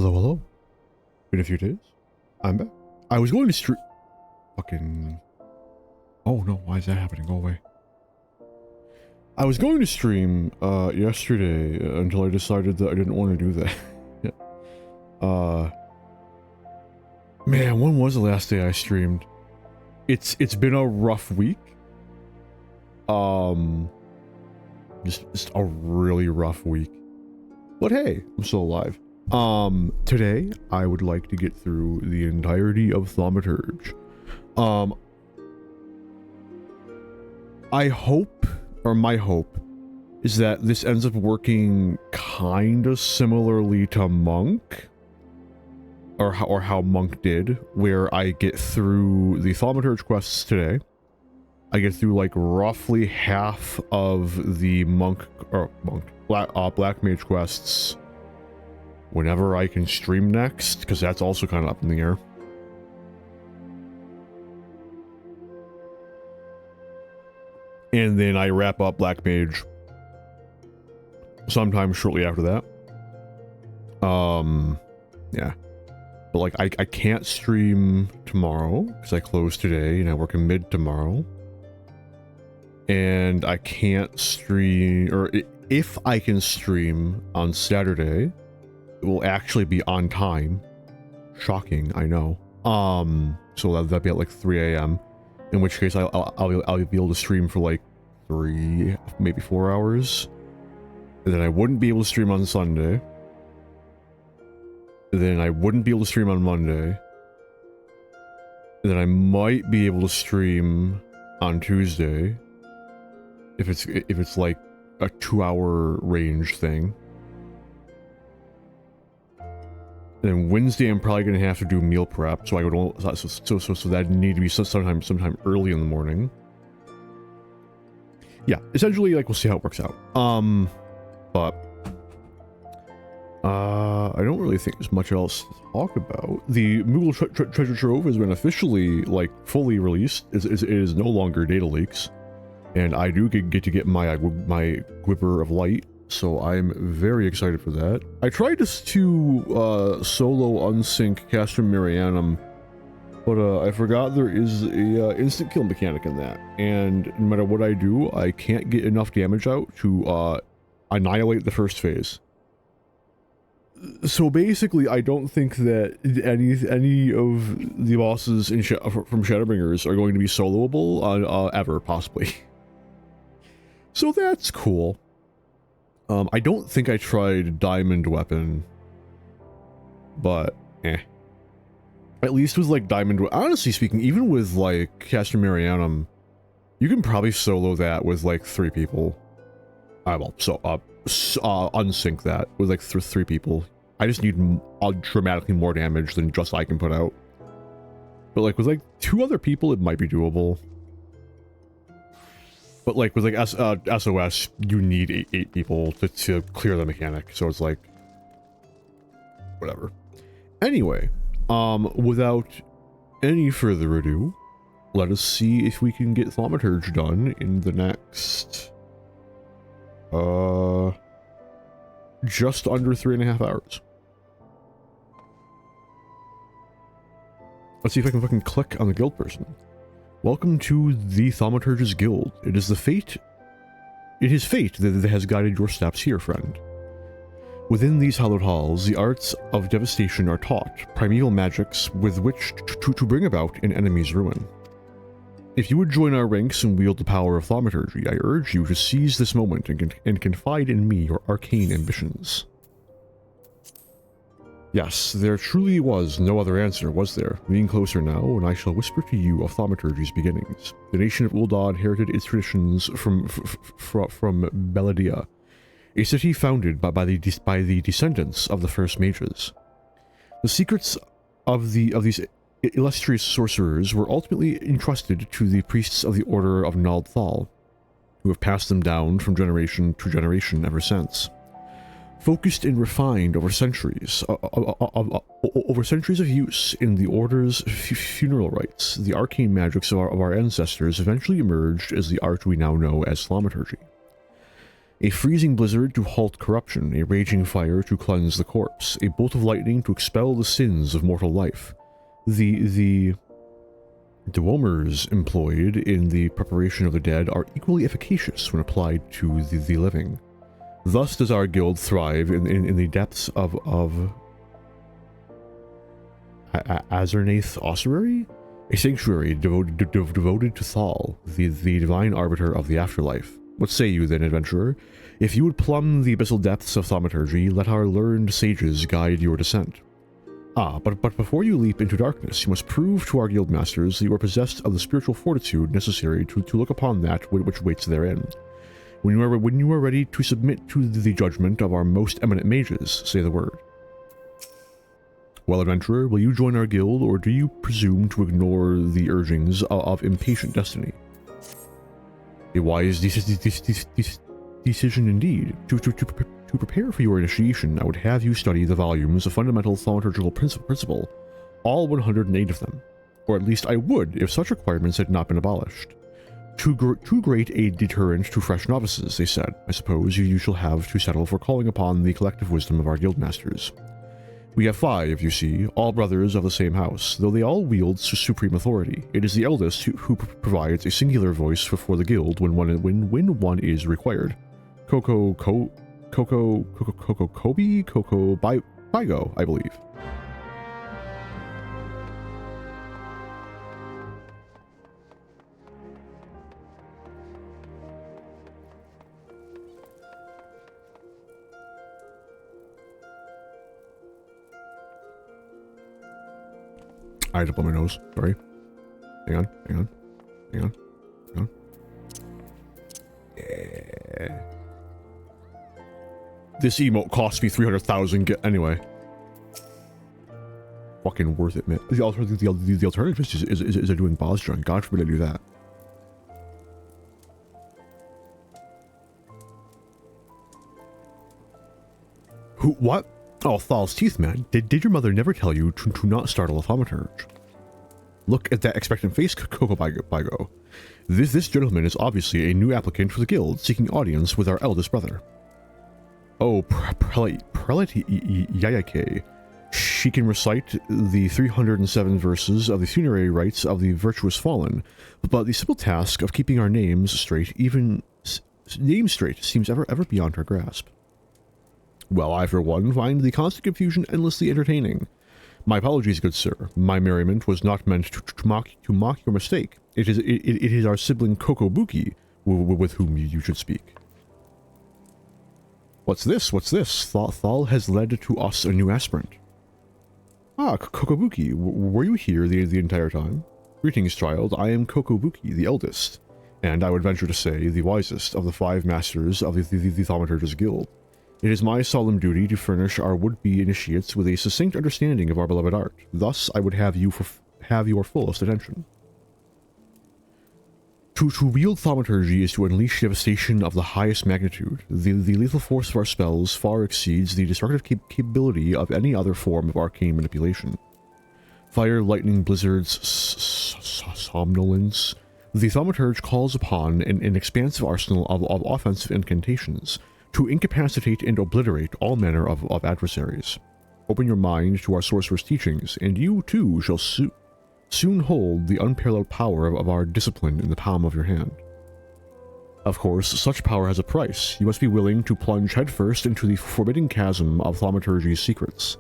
Hello, hello. Been a few days. I'm back. I was going to stream... Fucking... Oh no, why is that happening? Go away. I was going to stream, yesterday until I decided that I didn't want to do that. Man, when was the last day I streamed? It's been a rough week. Just a really rough week. But hey, I'm still alive. Today I would like to get through the entirety of Thaumaturge. I hope, or my hope, is that this ends up working kinda similarly to Monk, or how Monk did, where I get through the Thaumaturge quests today. I get through like roughly half of the Black Mage quests whenever I can stream next, because that's also kind of up in the air. And then I wrap up Black Mage sometime shortly after that. Yeah. But like, I can't stream tomorrow, because I close today, and I work in mid tomorrow. And I can't stream, or if I can stream on Saturday, it will actually be on time. Shocking, I know. So that'll be at like 3 a.m. In which case I'll be able to stream for like 3, maybe 4 hours. And then I wouldn't be able to stream on Sunday. And then I wouldn't be able to stream on Monday. And then I might be able to stream on Tuesday. If it's like a 2-hour range thing. And then Wednesday, I'm probably gonna have to do meal prep, so I would so that need to be sometime early in the morning. Yeah, essentially, like, we'll see how it works out. But I don't really think there's much else to talk about. The Moogle treasure trove has been officially, like, fully released. It is no longer data leaks, and I do get to get my Gwibber of Light. So I'm very excited for that. I tried to solo unsync Castrum Marianum, but I forgot there is a instant kill mechanic in that, and no matter what I do, I can't get enough damage out to annihilate the first phase. So basically, I don't think that any of the bosses from Shadowbringers are going to be soloable ever, possibly. So that's cool. I don't think I tried Diamond Weapon, but at least with like Diamond, honestly speaking, even with like Castrum Marianum, you can probably solo that with like 3 people. I will unsync that with like 3 people. I just need dramatically more damage than just I can put out. But like with like 2 other people, it might be doable. But like with like SOS, you need 8 people to clear the mechanic, so it's like whatever. Anyway, without any further ado, let us see if we can get Thaumaturge done in the next just under 3.5 hours. Let's see if I can fucking click on the guild person. Welcome to the Thaumaturge's Guild. It is fate that has guided your steps here, friend. Within these hallowed halls, the arts of devastation are taught, primeval magics with which to bring about an enemy's ruin. If you would join our ranks and wield the power of Thaumaturgy, I urge you to seize this moment and confide in me your arcane ambitions. Yes, there truly was no other answer, was there? Lean closer now, and I shall whisper to you of Thaumaturgy's beginnings. The nation of Ul'dah inherited its traditions from Beladia, a city founded by the descendants of the first mages. The secrets of these illustrious sorcerers were ultimately entrusted to the priests of the Order of Nald Thal, who have passed them down from generation to generation ever since. Focused and refined over centuries of use in the Order's funeral rites, the arcane magics of our ancestors eventually emerged as the art we now know as Thaumaturgy. A freezing blizzard to halt corruption, a raging fire to cleanse the corpse, a bolt of lightning to expel the sins of mortal life. The Dweomers employed in the preparation of the dead are equally efficacious when applied to the living. Thus does our guild thrive in the depths of Azernath Ossuary? A sanctuary devoted to Thal, the divine arbiter of the afterlife. What say you then, adventurer? If you would plumb the abyssal depths of thaumaturgy, let our learned sages guide your descent. But before you leap into darkness, you must prove to our guild masters that you are possessed of the spiritual fortitude necessary to look upon that which waits therein. When you are ready to submit to the judgment of our most eminent mages, say the word. Well, adventurer, will you join our guild, or do you presume to ignore the urgings of impatient destiny? A wise decision indeed. To prepare for your initiation, I would have you study the volumes of fundamental thaumaturgical principle, all 108 of them. Or at least I would, if such requirements had not been abolished. Too great a deterrent to fresh novices, they said. I suppose you shall have to settle for calling upon the collective wisdom of our guildmasters. We have 5, you see, all brothers of the same house, though they all wield supreme authority. It is the eldest who provides a singular voice for the guild when one is required. Coco Bigo, I believe. I had to blow my nose. Sorry. Hang on. Yeah. This emote cost me 300,000. Anyway. Fucking worth it, man. The alternative is doing boss junk. God forbid I do that. Who? What? Oh, Thal's teeth, man. Did your mother never tell you to not startle a thaumaturge? Look at that expectant face, Coco Bigo. This gentleman is obviously a new applicant for the guild, seeking audience with our eldest brother. Oh, Prelate Yayake. She can recite the 307 verses of the funerary rites of the virtuous fallen, but the simple task of keeping our names straight, seems ever beyond her grasp. Well, I, for one, find the constant confusion endlessly entertaining. My apologies, good sir. My merriment was not meant to mock your mistake. It is our sibling Kokobuki with whom you should speak. What's this? Thal has led to us a new aspirant. Ah, Kokobuki, were you here the entire time? Greetings, child. I am Kokobuki, the eldest, and I would venture to say the wisest of the 5 masters of the Thaumaturge's Guild. It is my solemn duty to furnish our would-be initiates with a succinct understanding of our beloved art. Thus, I would have your fullest attention. To wield thaumaturgy is to unleash devastation of the highest magnitude. The lethal force of our spells far exceeds the destructive capability of any other form of arcane manipulation. Fire, lightning, blizzards, somnolence. The thaumaturge calls upon an expansive arsenal of offensive incantations to incapacitate and obliterate all manner of adversaries. Open your mind to our sorcerer's teachings, and you too shall soon hold the unparalleled power of our discipline in the palm of your hand. Of course, such power has a price. You must be willing to plunge headfirst into the forbidding chasm of thaumaturgy's secrets.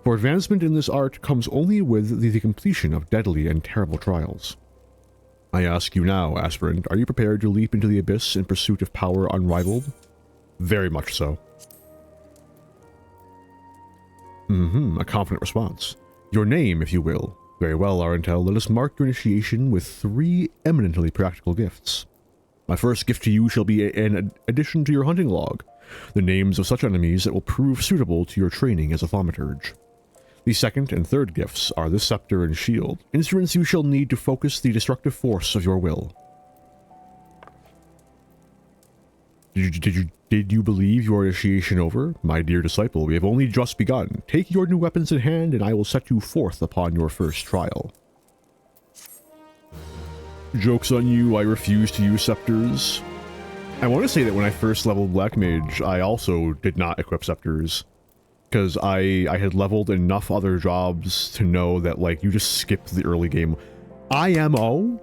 For advancement in this art comes only with the completion of deadly and terrible trials. I ask you now, aspirant, are you prepared to leap into the abyss in pursuit of power unrivaled? Very much so. A confident response. Your name, if you will. Very well, Arentel, let us mark your initiation with 3 eminently practical gifts. My first gift to you shall be an addition to your hunting log, the names of such enemies that will prove suitable to your training as a thaumaturge. The second and third gifts are the scepter and shield, instruments you shall need to focus the destructive force of your will. Did you believe your initiation over? My dear disciple, we have only just begun. Take your new weapons in hand, and I will set you forth upon your first trial. Joke's on you, I refuse to use scepters. I want to say that when I first leveled Black Mage, I also did not equip scepters. Because I had leveled enough other jobs to know that, like, you just skipped the early game. IMO,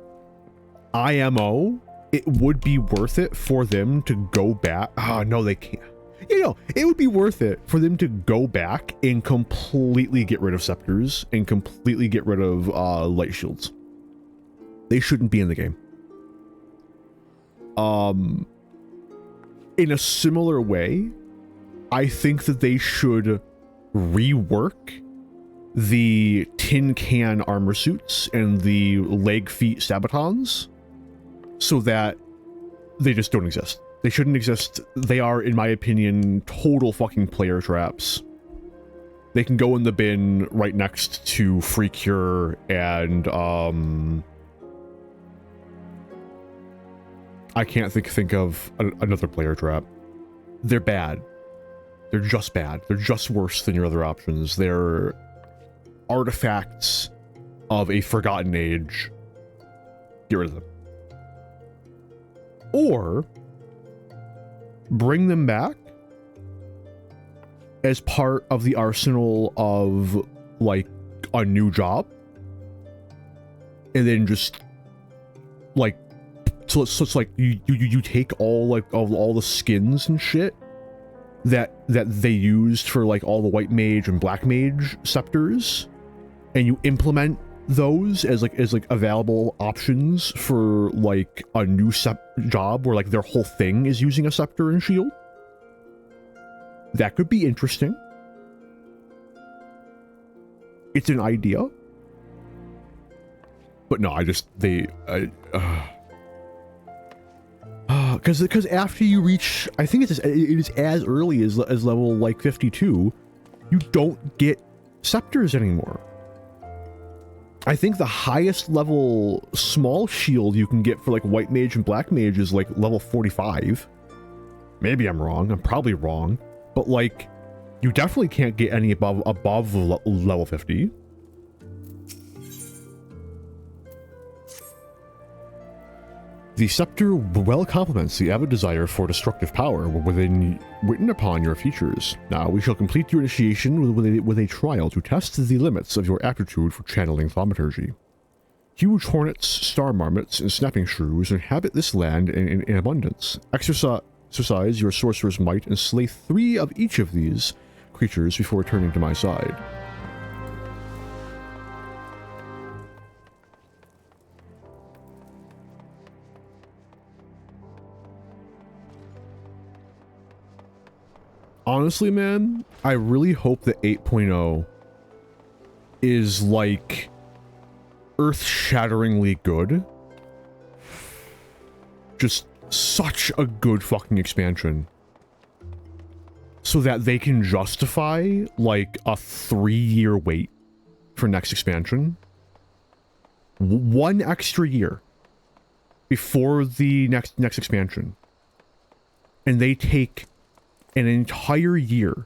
it would be worth it for them to go back. Oh, no, they can't. You know, it would be worth it for them to go back and completely get rid of scepters and completely get rid of light shields. They shouldn't be in the game. In a similar way, I think that they should rework the tin can armor suits and the leg feet sabatons so that they just don't exist. They shouldn't exist. They are, in my opinion, total fucking player traps. They can go in the bin right next to Free Cure and I can't think of another player trap. They're bad. They're just bad. They're just worse than your other options. They're artifacts of a forgotten age. Get rid of them. Or bring them back as part of the arsenal of, like, a new job. And then just, like, so it's like you take all the skins and shit that they used for, like, all the white mage and black mage scepters, and you implement those as available options for, like, a new job where, like, their whole thing is using a scepter and shield. That could be interesting. It's an idea. But no, because after you reach, I think it is as early as level, like, 52, you don't get scepters anymore. I think the highest level small shield you can get for, like, white mage and black mage is, like, level 45. Maybe I'm wrong. I'm probably wrong. But, like, you definitely can't get any above level 50. The scepter well complements the avid desire for destructive power written upon your features. Now we shall complete your initiation with a trial to test the limits of your aptitude for channeling thaumaturgy. Huge hornets, star marmots, and snapping shrews inhabit this land in abundance. Exercise your sorcerer's might and slay 3 of each of these creatures before returning to my side. Honestly, man, I really hope that 8.0 is, like, earth-shatteringly good. Just such a good fucking expansion. So that they can justify, like, a 3-year wait for next expansion. 1 extra year before the next expansion. And they take an entire year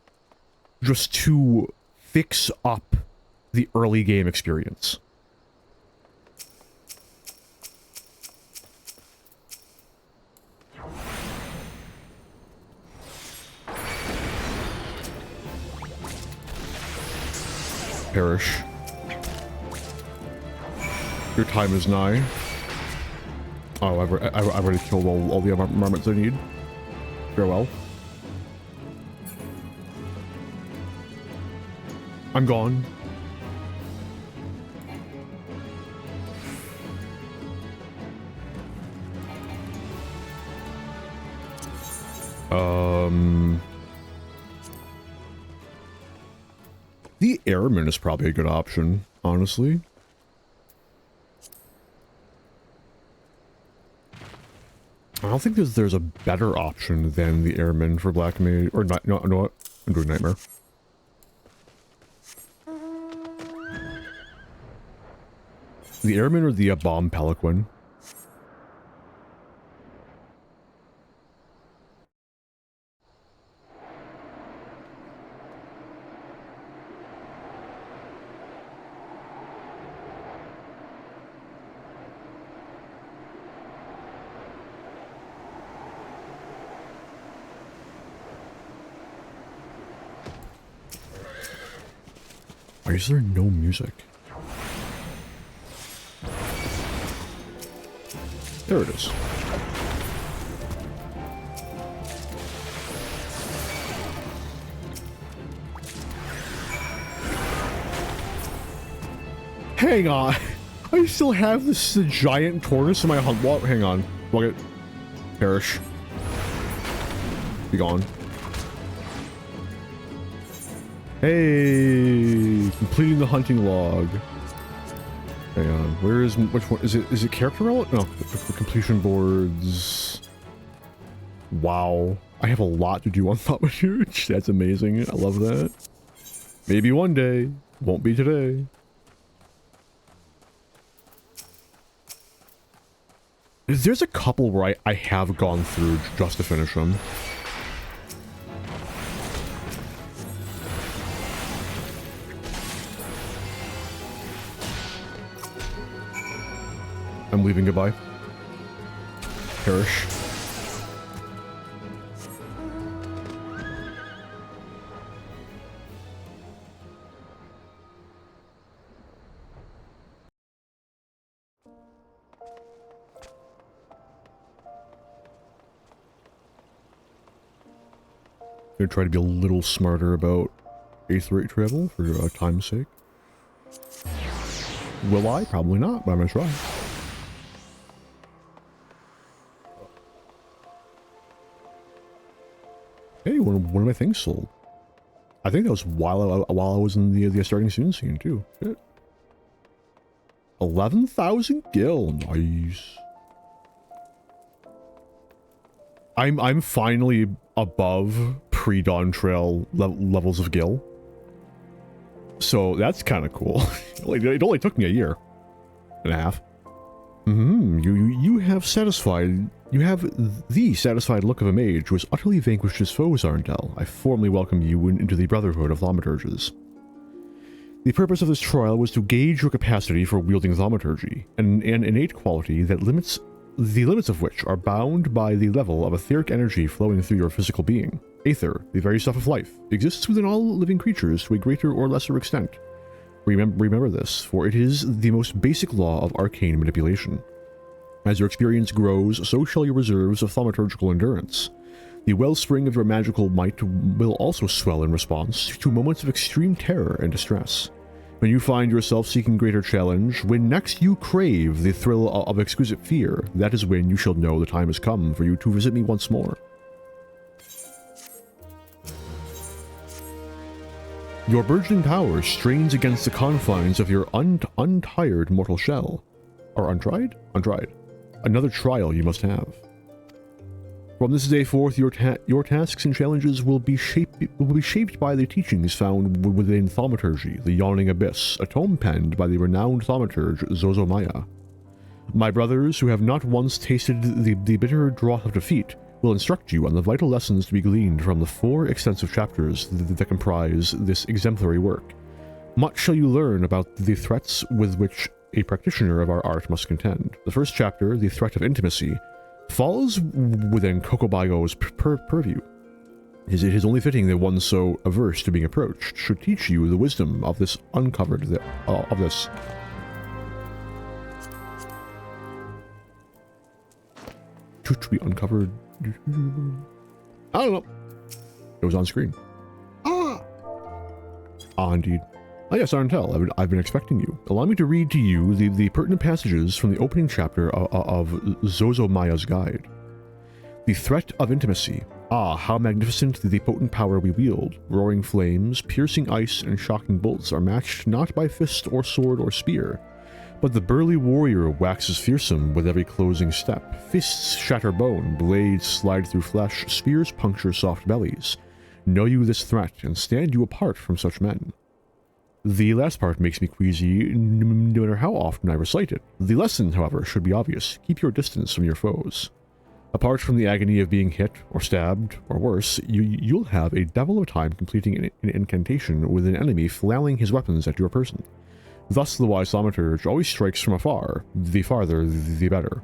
just to fix up the early game experience. Perish. Your time is nigh. Oh, I've already killed all the marmots I need. Farewell. I'm gone. The airman is probably a good option, honestly. I don't think there's a better option than the airman for Black Mage, or not. No, what? I'm doing Nightmare. The airman or the bomb pelican? Why is there no music? There it is. Hang on. I still have this giant tortoise in my hunt log. Hang on. Look it. Perish. Be gone. Hey, completing the hunting log. Hang on. Where is which one? Is it character relevant? No, the completion boards. Wow. I have a lot to do on Thaumaturge. That's amazing. I love that. Maybe one day. Won't be today. There's a couple where I have gone through just to finish them. I'm leaving goodbye. Perish. Gonna try to be a little smarter about Aetherite travel for time's sake. Will I? Probably not, but I'm gonna try. Hey, one of my things sold. I think that was while I was in the starting soon scene too. Shit. 11,000 gil, nice. I'm finally above pre-Dawn Trail levels of gil. So that's kind of cool. It only took me a year and a half. You have the satisfied look of a mage who has utterly vanquished his foes, Arndel. I formally welcome you into the Brotherhood of Thaumaturges. The purpose of this trial was to gauge your capacity for wielding thaumaturgy, an innate quality that the limits of which are bound by the level of etheric energy flowing through your physical being. Aether, the very stuff of life, exists within all living creatures to a greater or lesser extent. Remember this, for it is the most basic law of arcane manipulation. As your experience grows, so shall your reserves of thaumaturgical endurance. The wellspring of your magical might will also swell in response to moments of extreme terror and distress. When you find yourself seeking greater challenge, when next you crave the thrill of exquisite fear, that is when you shall know the time has come for you to visit me once more. Your burgeoning power strains against the confines of your untired mortal shell. Or untried? Untried. Another trial you must have. From this day forth, your tasks and challenges will be shaped by the teachings found within Thaumaturgy, the Yawning Abyss, a tome penned by the renowned Thaumaturge Zozomaya. My brothers, who have not once tasted the bitter draught of defeat, will instruct you on the vital lessons to be gleaned from the 4 extensive chapters that comprise this exemplary work. Much shall you learn about the threats with which a practitioner of our art must contend. The first chapter, The Threat of Intimacy, falls within Kokobayo's purview. It is only fitting that one so averse to being approached should teach you the wisdom of this to be uncovered. I don't know. It was on screen. Indeed. Oh yes, Arntel, I've been expecting you. Allow me to read to you the pertinent passages from the opening chapter of Zozomaya's Guide. The threat of intimacy. Ah, how magnificent the potent power we wield. Roaring flames, piercing ice, and shocking bolts are matched not by fist or sword or spear, but the burly warrior waxes fearsome with every closing step. Fists shatter bone, blades slide through flesh, spears puncture soft bellies. Know you this threat, and stand you apart from such men. The last part makes me queasy, no matter how often I recite it. The lesson, however, should be obvious. Keep your distance from your foes. Apart from the agony of being hit, or stabbed, or worse, you'll have a devil of a time completing an incantation with an enemy flailing his weapons at your person. Thus the wise Thaumaturge always strikes from afar, the farther the better.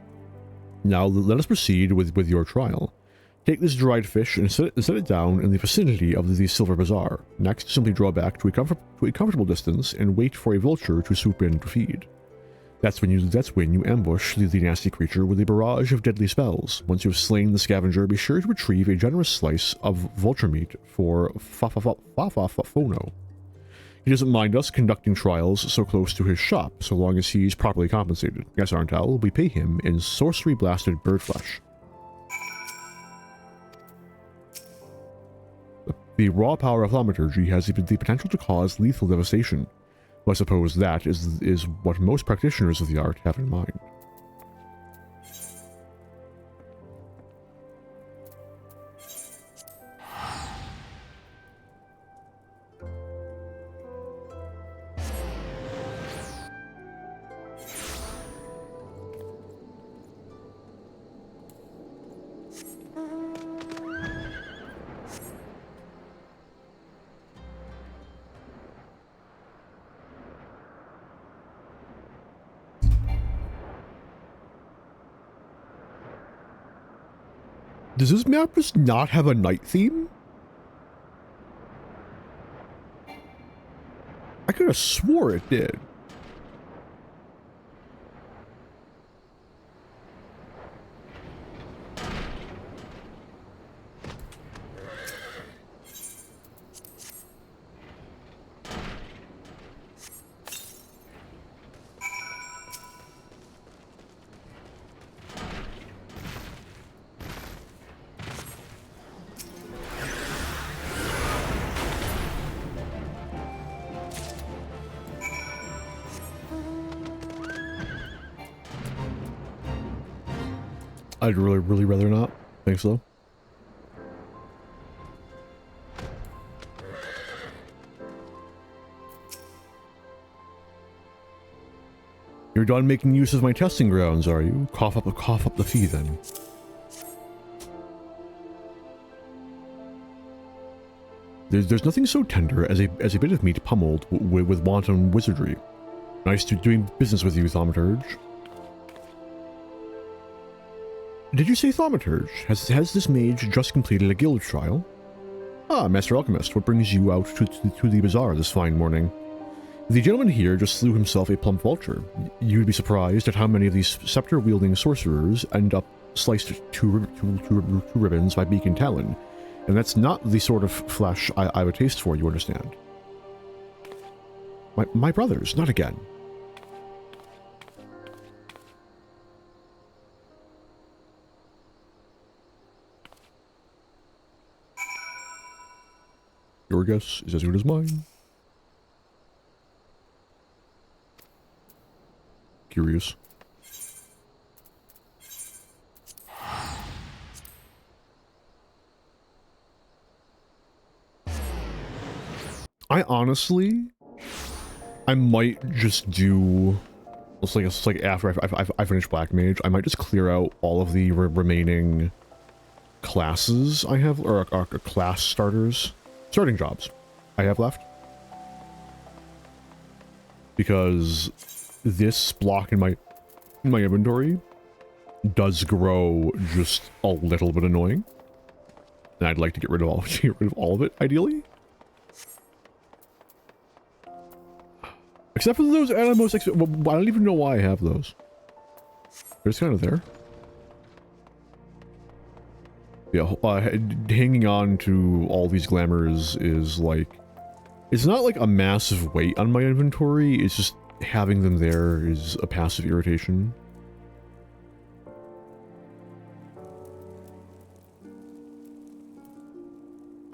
Now let us proceed with your trial. Take this dried fish and set it down in the vicinity of the Silver Bazaar. Next, simply draw back to a comfortable distance and wait for a vulture to swoop in to feed. That's when you ambush the nasty creature with a barrage of deadly spells. Once you have slain the scavenger, be sure to retrieve a generous slice of vulture meat for Fono. He doesn't mind us conducting trials so close to his shop, so long as he's properly compensated. Yes, Arntel, we pay him in sorcery-blasted bird flesh. The raw power of Thaumaturge has the potential to cause lethal devastation. Well, I suppose that is what most practitioners of the art have in mind. Does this map just not have a night theme? I could have swore it did. I'd really rather not. Think so. You're done making use of my testing grounds, are you? Cough up the fee then. There's nothing so tender as a bit of meat pummeled with wanton wizardry. Nice to doing business with you, Thaumaturge. Did you say Thaumaturge? Has this mage just completed a guild trial? Ah, Master Alchemist, what brings you out to the bazaar this fine morning? The gentleman here just slew himself a plump vulture. You'd be surprised at how many of these scepter-wielding sorcerers end up sliced to ribbons by beak and talon, and that's not the sort of flesh I have a taste for, you understand. My brothers, not again. Your guess is as good as mine. Curious. I honestly, I might just do. It's like after I finish Black Mage, I might just clear out all of the remaining classes I have, or class starting jobs I have left, because this block in my inventory does grow just a little bit annoying, and I'd like to get rid of all of it ideally. Except for those animals. Well, I don't even know why I have those. They're just kind of there. Yeah, hanging on to all these glamours is like, it's not like a massive weight on my inventory, it's just having them there is a passive irritation.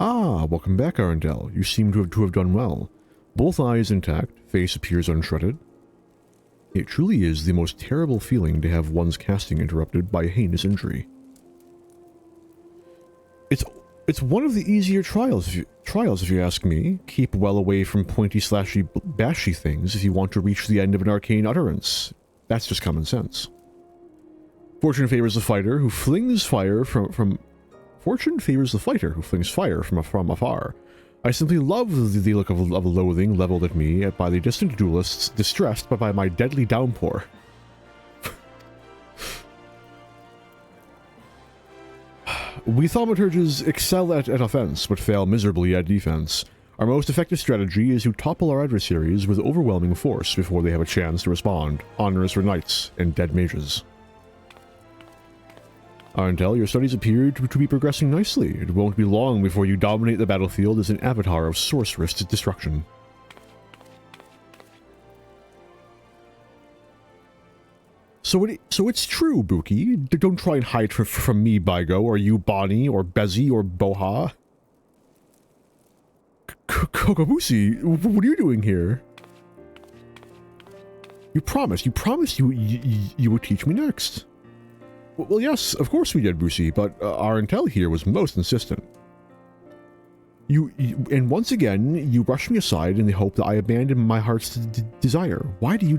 Ah, welcome back, Arndel. You seem to have done well. Both eyes intact, face appears unshredded. It truly is the most terrible feeling to have one's casting interrupted by a heinous injury. It's one of the easier trials if you ask me. Keep well away from pointy slashy bashy things if you want to reach the end of an arcane utterance. That's just common sense. Fortune favors the fighter who flings fire from Fortune favors the fighter who flings fire from afar. I simply love the look of loathing leveled at me by the distant duelists, distressed by my deadly downpour. We Thaumaturges excel at offense, but fail miserably at defense. Our most effective strategy is to topple our adversaries with overwhelming force before they have a chance to respond. Honors for knights and dead mages. Arentel, your studies appear to be progressing nicely. It won't be long before you dominate the battlefield as an avatar of sorceress destruction. So it's true, Buki. Don't try and hide from me, Baigo, or you, Bonnie, or Bezzy, or Boha. Kokobushi, what are you doing here? You promised you would teach me next. Well, yes, of course we did, Bushi, but our intel here was most insistent. And once again, you brushed me aside in the hope that I abandoned my heart's desire. Why do you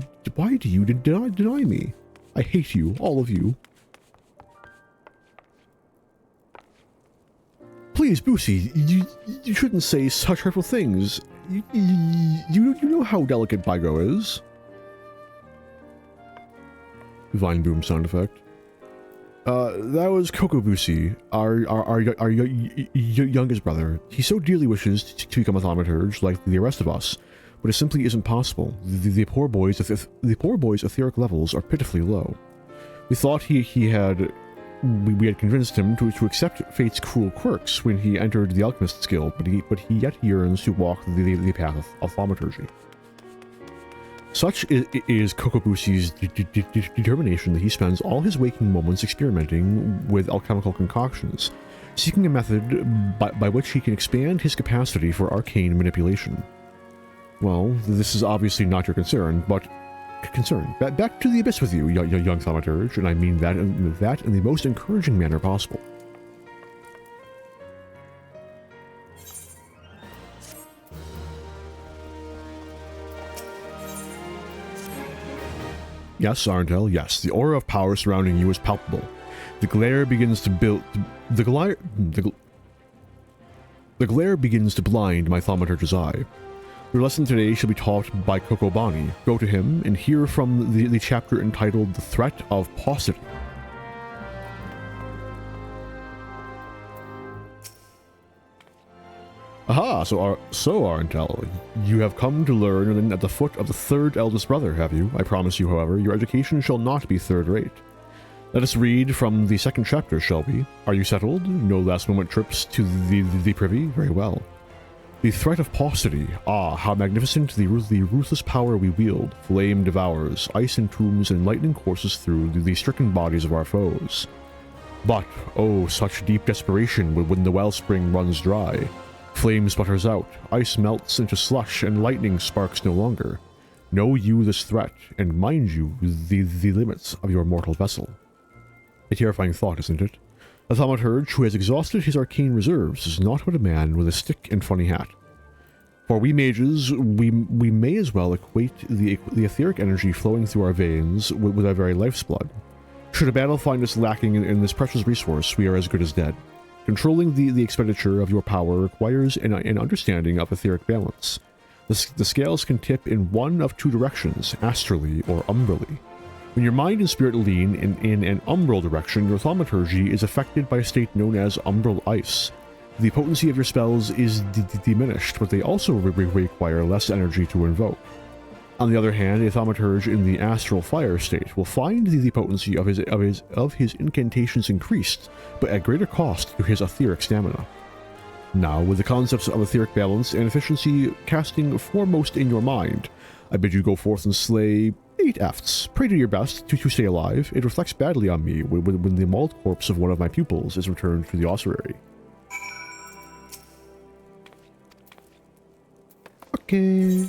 deny me? I hate you, all of you. Please, Bushi, you shouldn't say such hurtful things. You know how delicate Baigo is. Vine boom sound effect. That was Kokobushi, our youngest brother. He so dearly wishes to become a thaumaturge like the rest of us, but it simply isn't possible. The poor boy's etheric levels are pitifully low. We thought we had convinced him to accept fate's cruel quirks when he entered the alchemist's guild, but he yet yearns to walk the path of thaumaturgy. Such is Kokobushi's determination that he spends all his waking moments experimenting with alchemical concoctions, seeking a method by which he can expand his capacity for arcane manipulation. Well, this is obviously not your concern, but concern. Back to the abyss with you, young thaumaturge, and I mean that in the most encouraging manner possible. Yes, Arndel, yes, the aura of power surrounding you is palpable. The glare begins to blind my thaumaturge's eye. Your lesson today shall be taught by Kokobani. Go to him and hear from the chapter entitled The Threat of Paucity. Aha, so Arntel, you have come to learn at the foot of the third eldest brother, have you? I promise you, however, your education shall not be third-rate. Let us read from the second chapter, shall we? Are you settled? No last-moment trips to the privy? Very well. The threat of paucity. Ah, how magnificent the ruthless power we wield. Flame devours, ice entombs, and lightning courses through the stricken bodies of our foes. But, oh, such deep desperation when the wellspring runs dry. Flame sputters out, ice melts into slush, and lightning sparks no longer. Know you this threat, and mind you the limits of your mortal vessel. A terrifying thought, isn't it? A thaumaturge who has exhausted his arcane reserves is not but a man with a stick and funny hat. For we mages, we may as well equate the etheric energy flowing through our veins with our very life's blood. Should a battle find us lacking in this precious resource, we are as good as dead. Controlling the expenditure of your power requires an understanding of etheric balance. The scales can tip in one of two directions, astrally or umbrally. When your mind and spirit lean in an umbral direction, your thaumaturgy is affected by a state known as umbral ice. The potency of your spells is diminished, but they also require less energy to invoke. On the other hand, a thaumaturge in the astral fire state will find the potency of his incantations increased, but at greater cost to his etheric stamina. Now, with the concepts of etheric balance and efficiency casting foremost in your mind, I bid you go forth and slay 8 efts. Pray to your best to stay alive. It reflects badly on me when the mauled corpse of one of my pupils is returned to the ossuary. Okay.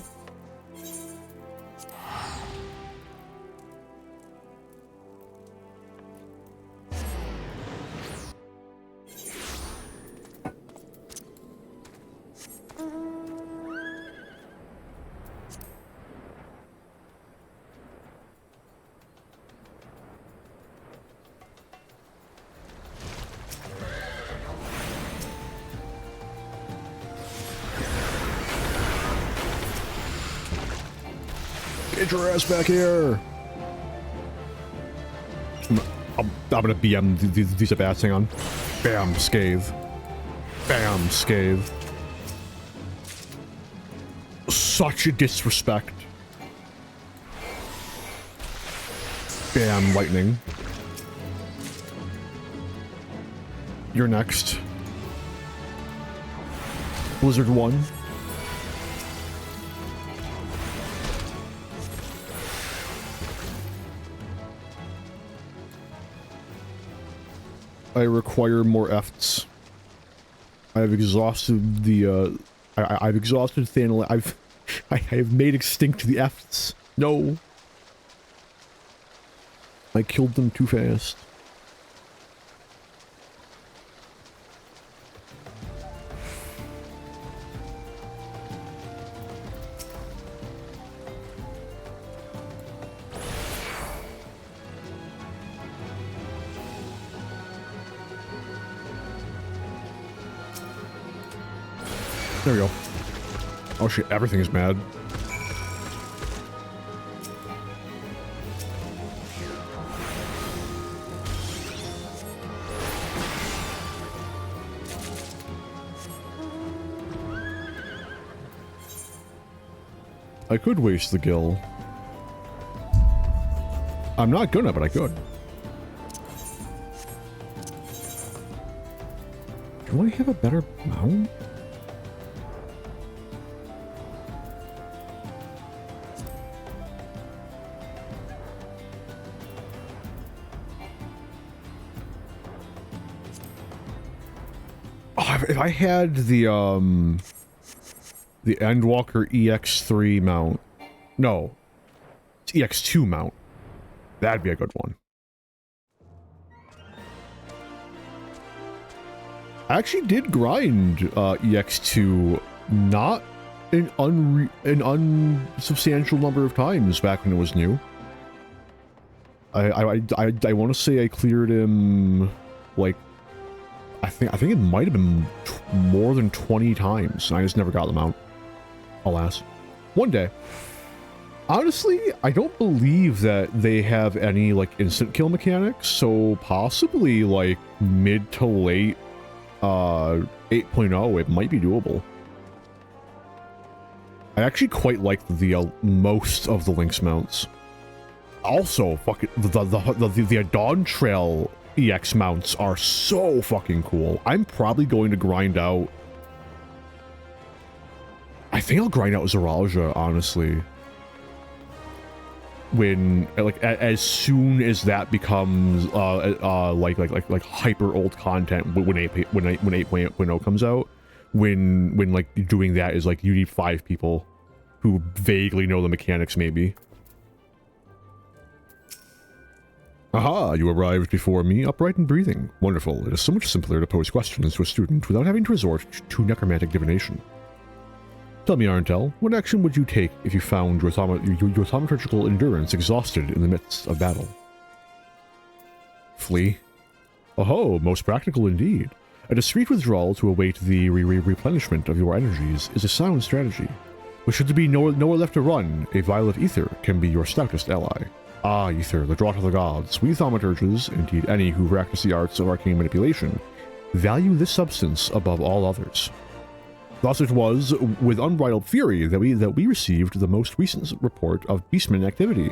Get your ass back here! gonna BM these bats. Hang on. Bam, scathe. Bam, scathe. Such a disrespect. Bam, lightning. You're next. Blizzard 1. I require more efts. I have exhausted the, I've exhausted Thanal. I have made extinct the efts. No. I killed them too fast. There we go. Oh shit, everything is mad. I could waste the gill. I'm not gonna, but I could. Do I have a better mount? If I had the Endwalker EX3 mount, no, it's EX2 mount, that'd be a good one. I actually did grind EX2 not an unsubstantial number of times back when it was new. I want to say I cleared him like. I think it might have been more than 20 times, and I just never got them out. Alas. One day. Honestly, I don't believe that they have any, like, instant kill mechanics, so possibly, like, mid to late 8.0, it might be doable. I actually quite like the most of the Lynx mounts. Also, fucking, the Dawn Trail EX mounts are so fucking cool. I'm probably going to grind out... I think I'll grind out Zeralja, honestly. When, like, as soon as that becomes, like hyper old content when 8.0 comes out. When, like, doing that is, like, you need 5 people who vaguely know the mechanics, maybe. Aha, you arrived before me, upright and breathing. Wonderful. It is so much simpler to pose questions to a student without having to resort to necromantic divination. Tell me, Arntel, what action would you take if you found your thaumaturgical endurance exhausted in the midst of battle? Flee. Oh, most practical indeed. A discreet withdrawal to await the replenishment of your energies is a sound strategy. But should there be nowhere left to run, a vial of ether can be your stoutest ally. Ah, ether, the draught of the gods. We thaumaturges, indeed any who practice the arts of arcane manipulation, value this substance above all others. Thus it was with unbridled fury that we received the most recent report of beastman activity.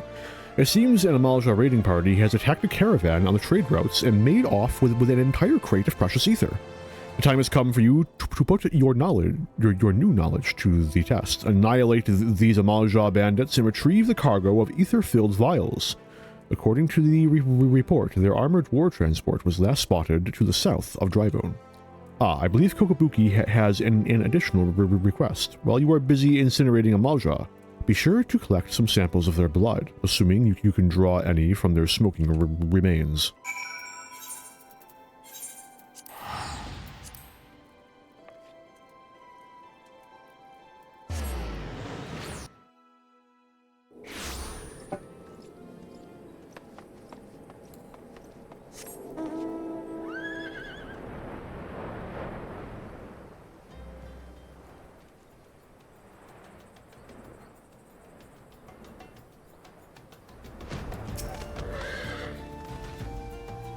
It seems an Amalja raiding party has attacked a caravan on the trade routes and made off with an entire crate of precious ether. The time has come for you to put your new knowledge to the test. Annihilate these Amalja bandits and retrieve the cargo of ether-filled vials. According to the report, their armored war transport was last spotted to the south of Drybone. Ah, I believe Kokobuki has an additional request. While you are busy incinerating Amalja, be sure to collect some samples of their blood, assuming you can draw any from their smoking remains.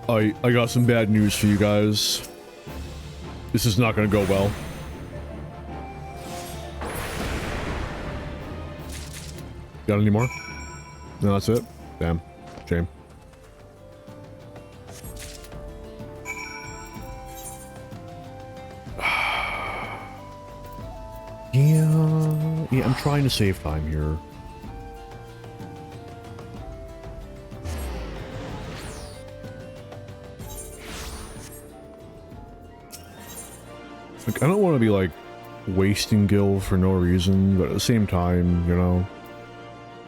I got some bad news for you guys. This is not gonna go well. Got any more? No, that's it? Damn. Shame. Yeah, I'm trying to save time here. Like, I don't want to be, like, wasting gil for no reason, but at the same time, you know,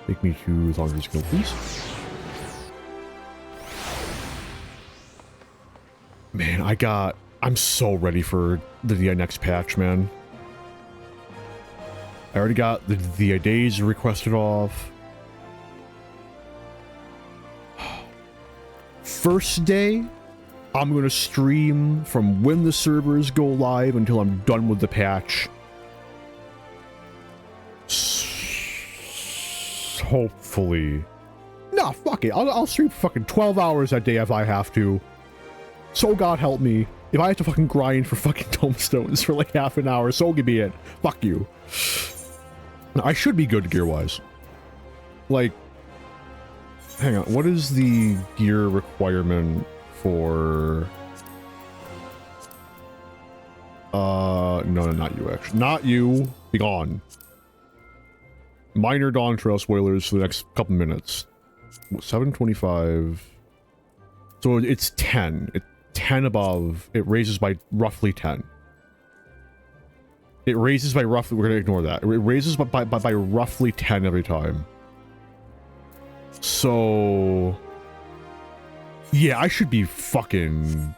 take me to Thaumaturge skill, please. Man, I'm so ready for the next patch, man. I already got the days requested off. First day, I'm gonna stream from when the servers go live until I'm done with the patch. Hopefully. Nah, fuck it. I'll stream for fucking 12 hours that day if I have to. So God help me. If I have to fucking grind for fucking tomestones for like half an hour, so give me it. Fuck you. I should be good gear-wise. Like, hang on. What is the gear requirement for... No, not you, actually. Not you. Be gone. Minor Dawn Trail spoilers for the next couple minutes. 725. So it's 10. 10 above. It raises by roughly 10. It raises by roughly... We're gonna ignore that. It raises by roughly 10 every time. So... Yeah, I should be fucking...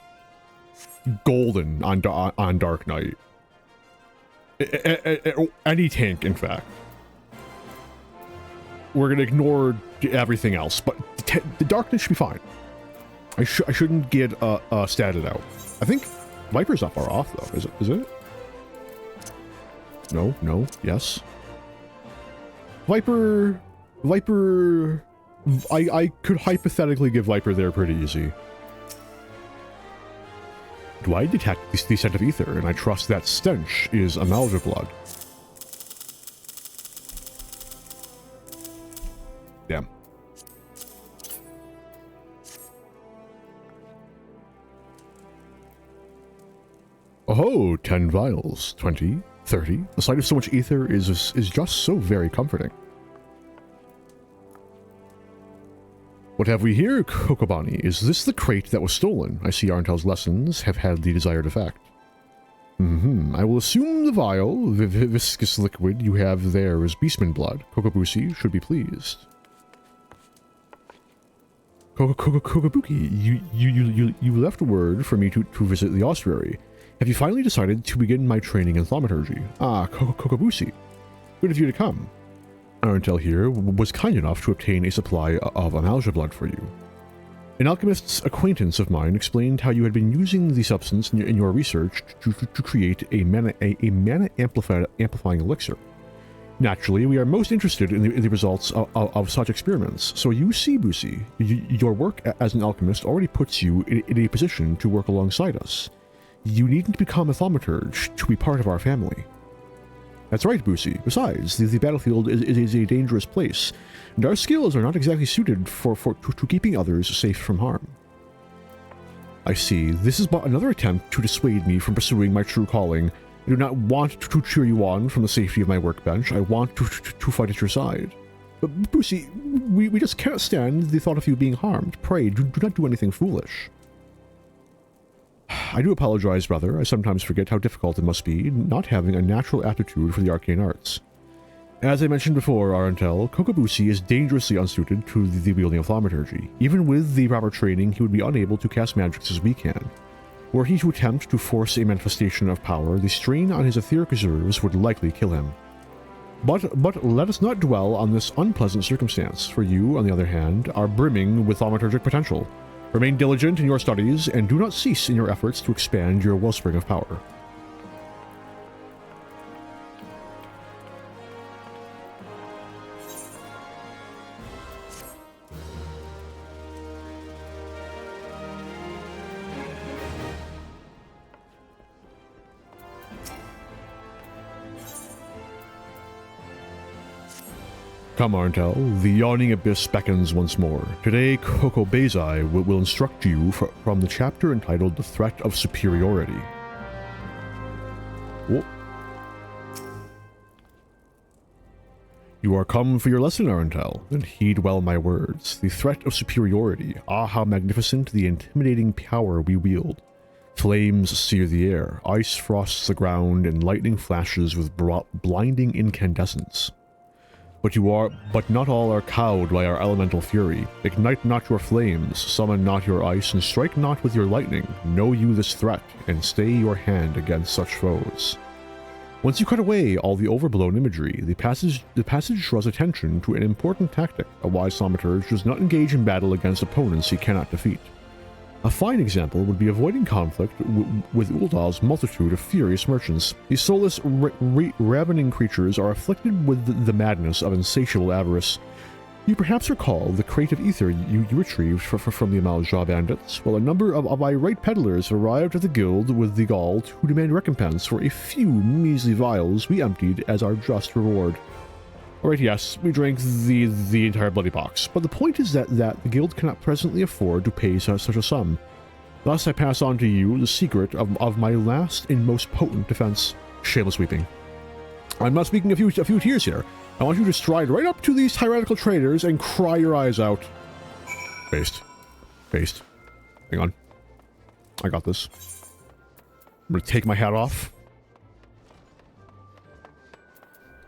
golden on Dark Knight. Any tank, in fact. We're gonna ignore everything else, but the darkness should be fine. I shouldn't get statted out. I think Viper's not far off though. Is it? No, yes. Viper. I could hypothetically give Viper there pretty easy. Do I detect the scent of ether, and I trust that stench is Amalga blood? Damn. Oh, 10 vials, 20, 30. The sight of so much ether is just so very comforting. What have we here, Kokobani? Is this the crate that was stolen? I see Arntel's lessons have had the desired effect. I will assume the vial, the viscous liquid you have there is beastman blood. Kokobushi should be pleased. Kokobuki, you left word for me to visit the ossuary. Have you finally decided to begin my training in thaumaturgy? Ah, Kokobushi. Good of you to come. Arntel here was kind enough to obtain a supply of Amalga blood for you. An alchemist's acquaintance of mine explained how you had been using the substance in your research to create a mana amplifying elixir. Naturally, we are most interested in the results of such experiments. So you see, Busi, your work as an alchemist already puts you in a position to work alongside us. You needn't become a thaumaturge to be part of our family. That's right, Busi. Besides, the battlefield is a dangerous place, and our skills are not exactly suited to keeping others safe from harm. I see. This is but another attempt to dissuade me from pursuing my true calling. I do not want to cheer you on from the safety of my workbench. I want to fight at your side. But, Busi, we just can't stand the thought of you being harmed. Pray, do not do anything foolish. I do apologize, brother. I sometimes forget how difficult it must be not having a natural aptitude for the arcane arts. As I mentioned before, Arntel, Kokobushi is dangerously unsuited to the wielding of thaumaturgy. Even with the proper training, he would be unable to cast magics as we can. Were he to attempt to force a manifestation of power, the strain on his etheric reserves would likely kill him. But let us not dwell on this unpleasant circumstance, for you, on the other hand, are brimming with thaumaturgic potential. Remain diligent in your studies, and do not cease in your efforts to expand your wellspring of power. Come, Arntel, the yawning abyss beckons once more. Today, Coco Bezai will instruct you from the chapter entitled The Threat of Superiority. Whoa. You are come for your lesson, Arntel, then heed well my words. The threat of superiority. Ah, how magnificent the intimidating power we wield. Flames sear the air, ice frosts the ground, and lightning flashes with blinding incandescence. But not all are cowed by our elemental fury. Ignite not your flames, summon not your ice, and strike not with your lightning. Know you this threat, and stay your hand against such foes. Once you cut away all the overblown imagery, the passage draws attention to an important tactic. A wise thaumaturge does not engage in battle against opponents he cannot defeat. A fine example would be avoiding conflict with Uldal's multitude of furious merchants. These soulless, ravening creatures are afflicted with the madness of insatiable avarice. You perhaps recall the crate of ether you retrieved from the lmao bandits. Well, a number of irate peddlers arrived at the guild with the gall to demand recompense for a few measly vials we emptied as our just reward. Alright, yes, we drank the entire bloody box, but the point is that the guild cannot presently afford to pay such a sum. Thus I pass on to you the secret of my last and most potent defense. Shameless weeping. I'm not speaking a few tears here. I want you to stride right up to these tyrannical traitors and cry your eyes out. Based. Hang on. I got this. I'm gonna take my hat off.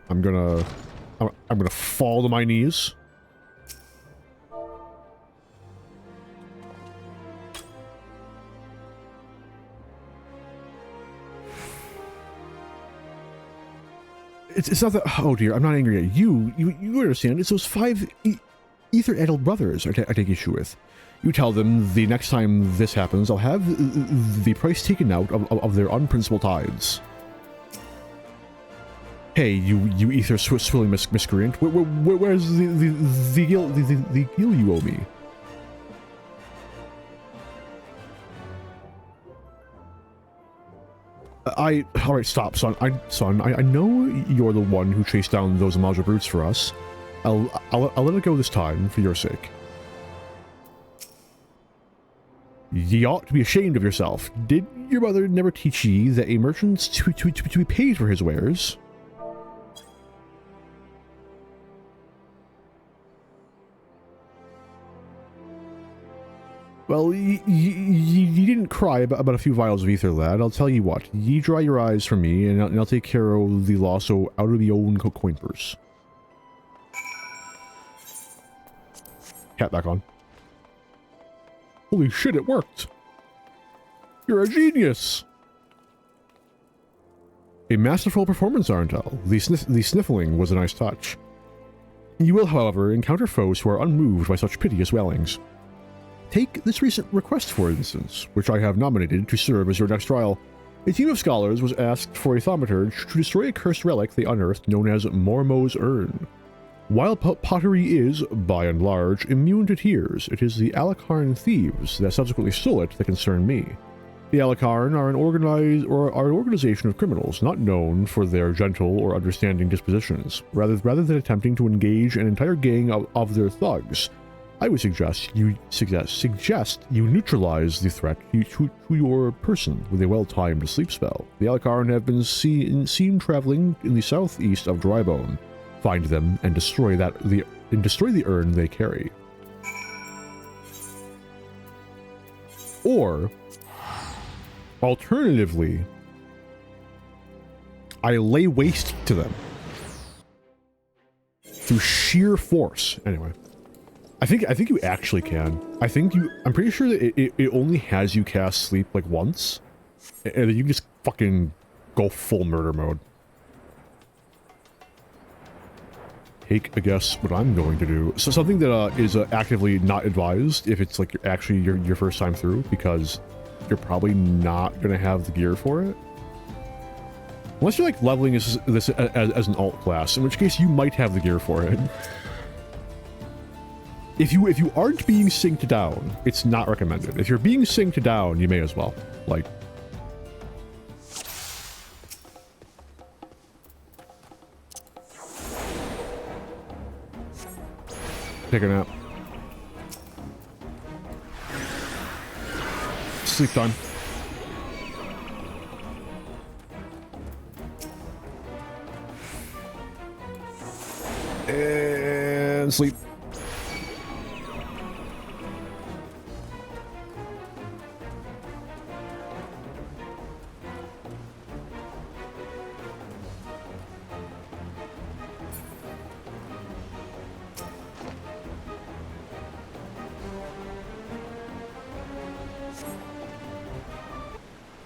I'm gonna fall to my knees. It's not that. Oh dear, I'm not angry at you. You understand? It's those 5 ether-addled brothers I take issue with. You tell them the next time this happens, I'll have the price taken out of their unprincipled tithes. Hey, you ether swilling miscreant. Where's the gil you owe me? Alright, stop, son. I know you're the one who chased down those lmao brutes for us. I'll let it go this time, for your sake. Ye ought to be ashamed of yourself. Did your mother never teach ye that a merchant's to be paid for his wares? Well, ye didn't cry about a few vials of ether, lad. I'll tell you what. Ye dry your eyes for me, and I'll take care of the lasso out of your own coin purse. Hat back on. Holy shit, it worked! You're a genius! A masterful performance, Arntel. The sniffling was a nice touch. You will, however, encounter foes who are unmoved by such piteous wailings. Take this recent request, for instance, which I have nominated to serve as your next trial. A team of scholars was asked for a thaumaturge to destroy a cursed relic they unearthed known as Mormo's Urn. While pottery is, by and large, immune to tears, it is the Alakarn thieves that subsequently stole it that concern me. The Alakarn are an organization of criminals not known for their gentle or understanding dispositions. Rather than attempting to engage an entire gang of their thugs, I would suggest you neutralize the threat to your person with a well-timed sleep spell. The Alakarn have been seen traveling in the southeast of Drybone. Find them and destroy the urn they carry. Or, alternatively, I lay waste to them through sheer force. Anyway. I think you actually can. I'm pretty sure that it only has you cast sleep like once, and then you can just fucking go full murder mode. Take a guess what I'm going to do. So something that is actively not advised if it's like actually your first time through, because you're probably not gonna have the gear for it. Unless you're like leveling this as an alt class, in which case you might have the gear for it. If you aren't being synced down, it's not recommended. If you're being synced down, you may as well. Like, Take a nap. Sleep time. And sleep.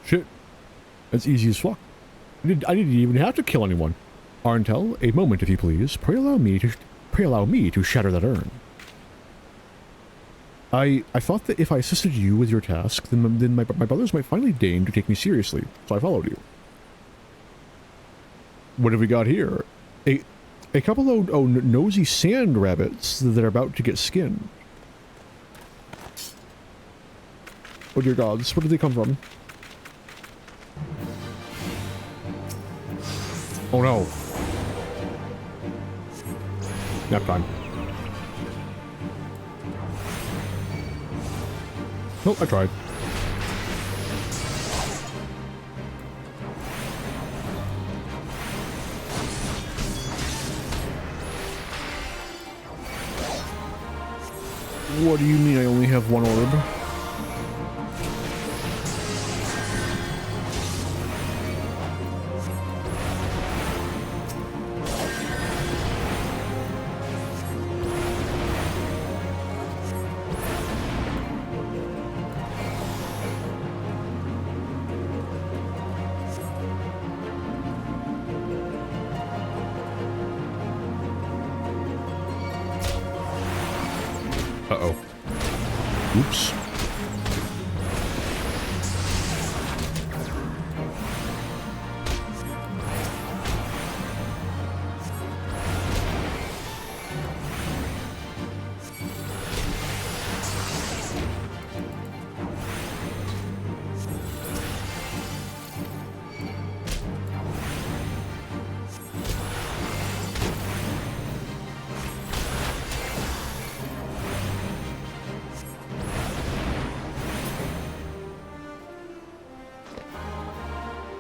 Shit. That's easy as fuck. I didn't even have to kill anyone. Arntel, a moment if you please. Pray allow me to shatter that urn. I thought that if I assisted you with your task, then my brothers might finally deign to take me seriously, so I followed you. What have we got here? A couple of nosy sand rabbits that are about to get skinned. Oh dear gods, where did they come from? Oh no. Nap time. Nope, I tried. What do you mean I only have one orb? Uh-oh. Oops.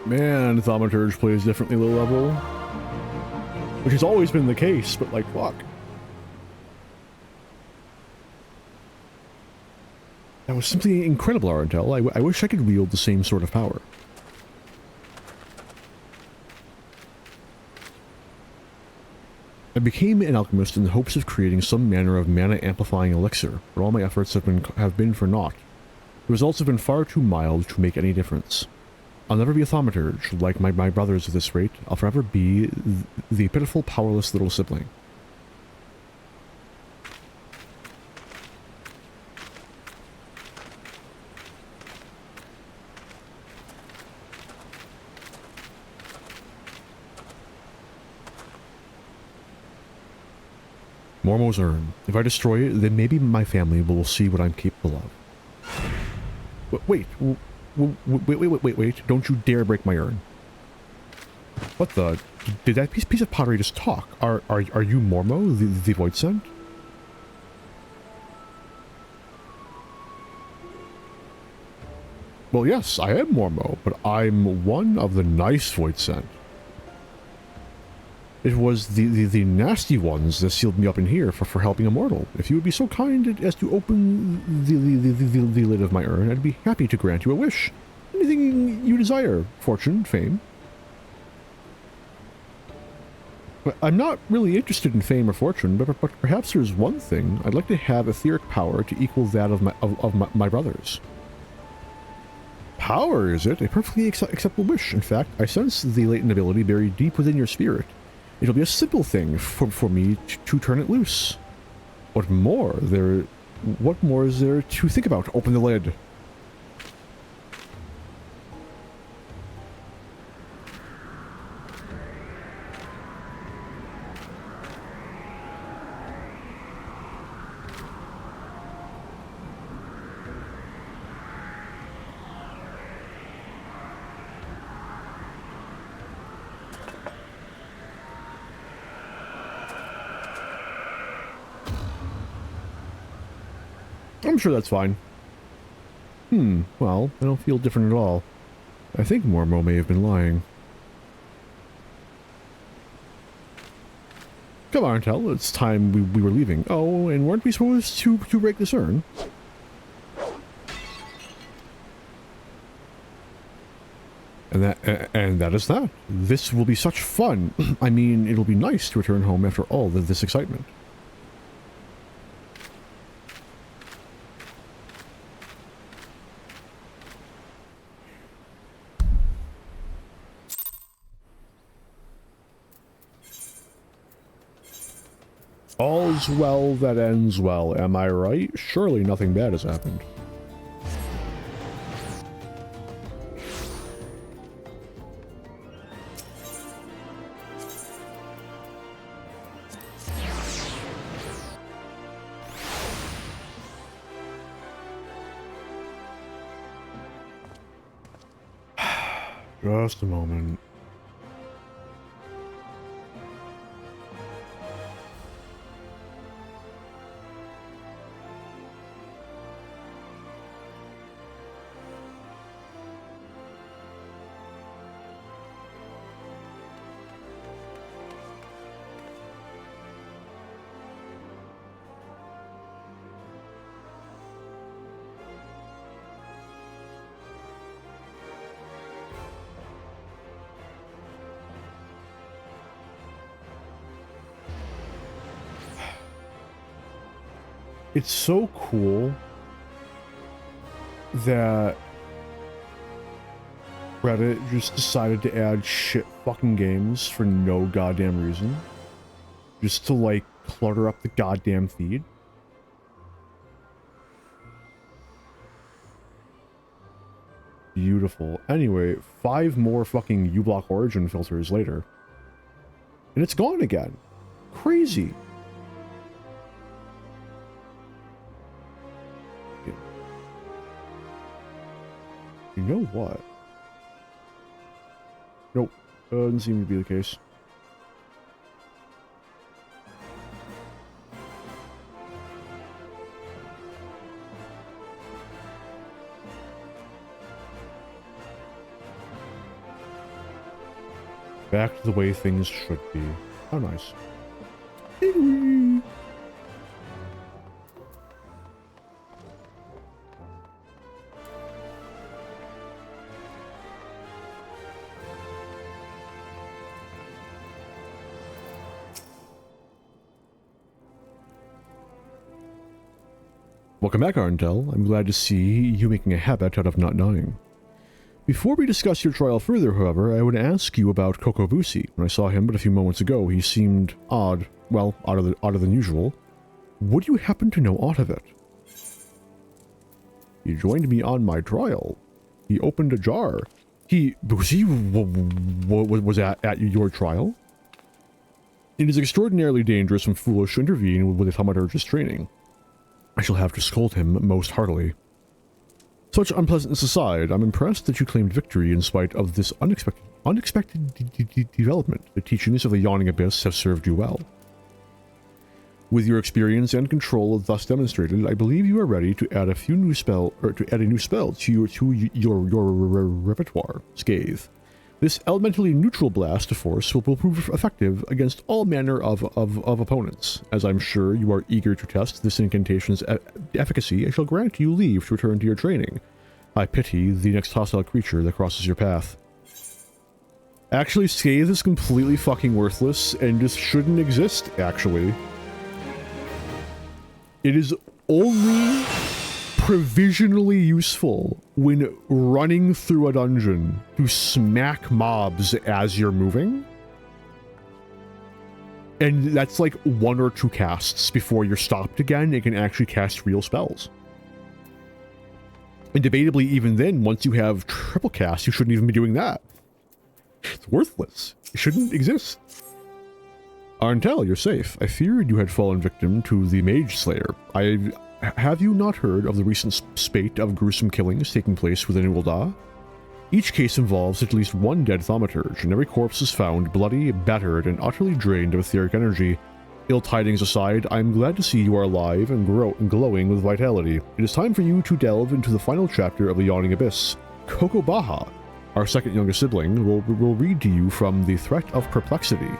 Man, Thaumaturge plays differently low level. Which has always been the case, but like, fuck. That was simply incredible, Arntel. I wish I could wield the same sort of power. I became an alchemist in the hopes of creating some manner of mana-amplifying elixir, but all my efforts have been for naught. The results have been far too mild to make any difference. I'll never be a Thaumaturge, like my brothers at this rate. I'll forever be the pitiful, powerless little sibling. Mormo's urn. If I destroy it, then maybe my family will see what I'm capable of. Wait. Wait, don't you dare break my urn. What the? Did that piece of pottery just talk? Are you Mormo, the Void Sent? Well, yes, I am Mormo, but I'm one of the nice Void Sent. It was the nasty ones that sealed me up in here for helping a mortal. If you would be so kind as to open the lid of my urn, I'd be happy to grant you a wish. Anything you desire. Fortune, fame. But I'm not really interested in fame or fortune, but perhaps there's one thing. I'd like to have etheric power to equal that of my brothers. Power, is it? A perfectly acceptable wish. In fact, I sense the latent ability buried deep within your spirit. It'll be a simple thing for me to turn it loose. What more is there to think about? Open the lid. I'm sure that's fine. Well, I don't feel different at all. I think Mormo may have been lying. Come on, Tell, it's time we were leaving. Oh, and weren't we supposed to break this urn? And that is that. This will be such fun. I mean, it'll be nice to return home after all this excitement. All's well that ends well, am I right? Surely nothing bad has happened. Just a moment. It's so cool that Reddit just decided to add shit fucking games for no goddamn reason. Just to, like, clutter up the goddamn feed. Beautiful. Anyway, 5 more fucking uBlock origin filters later. And it's gone again. Crazy. You know what? Nope. Doesn't seem to be the case. Back to the way things should be. How nice. Welcome back, Arntel. I'm glad to see you making a habit out of not dying. Before we discuss your trial further, however, I would ask you about Kokobusi. When I saw him but a few moments ago, he seemed odd. Well, odder than usual. Would you happen to know aught of it? He joined me on my trial. He opened a jar. Was at your trial? It is extraordinarily dangerous and foolish to intervene with a Thaumaturge's training. I shall have to scold him most heartily. Such unpleasantness aside, I'm impressed that you claimed victory in spite of this unexpected development. The teachings of the Yawning Abyss have served you well. With your experience and control thus demonstrated, I believe you are ready to add a new spell to your repertoire. Scathe. This elementally neutral blast of force will prove effective against all manner of opponents. As I'm sure you are eager to test this incantation's efficacy, I shall grant you leave to return to your training. I pity the next hostile creature that crosses your path. Actually, Scathe is completely fucking worthless and just shouldn't exist, actually. It is only provisionally useful when running through a dungeon to smack mobs as you're moving. And that's like 1 or 2 casts before you're stopped again. It can actually cast real spells. And debatably, even then, once you have triple cast, you shouldn't even be doing that. It's worthless. It shouldn't exist. Arntel, you're safe. I feared you had fallen victim to the Mage Slayer. Have you not heard of the recent spate of gruesome killings taking place within Ul'dah? Each case involves at least one dead Thaumaturge, and every corpse is found bloody, battered, and utterly drained of etheric energy. Ill tidings aside, I am glad to see you are alive and glowing with vitality. It is time for you to delve into the final chapter of the Yawning Abyss. Kokobaha, our second youngest sibling, will read to you from The Threat of Perplexity.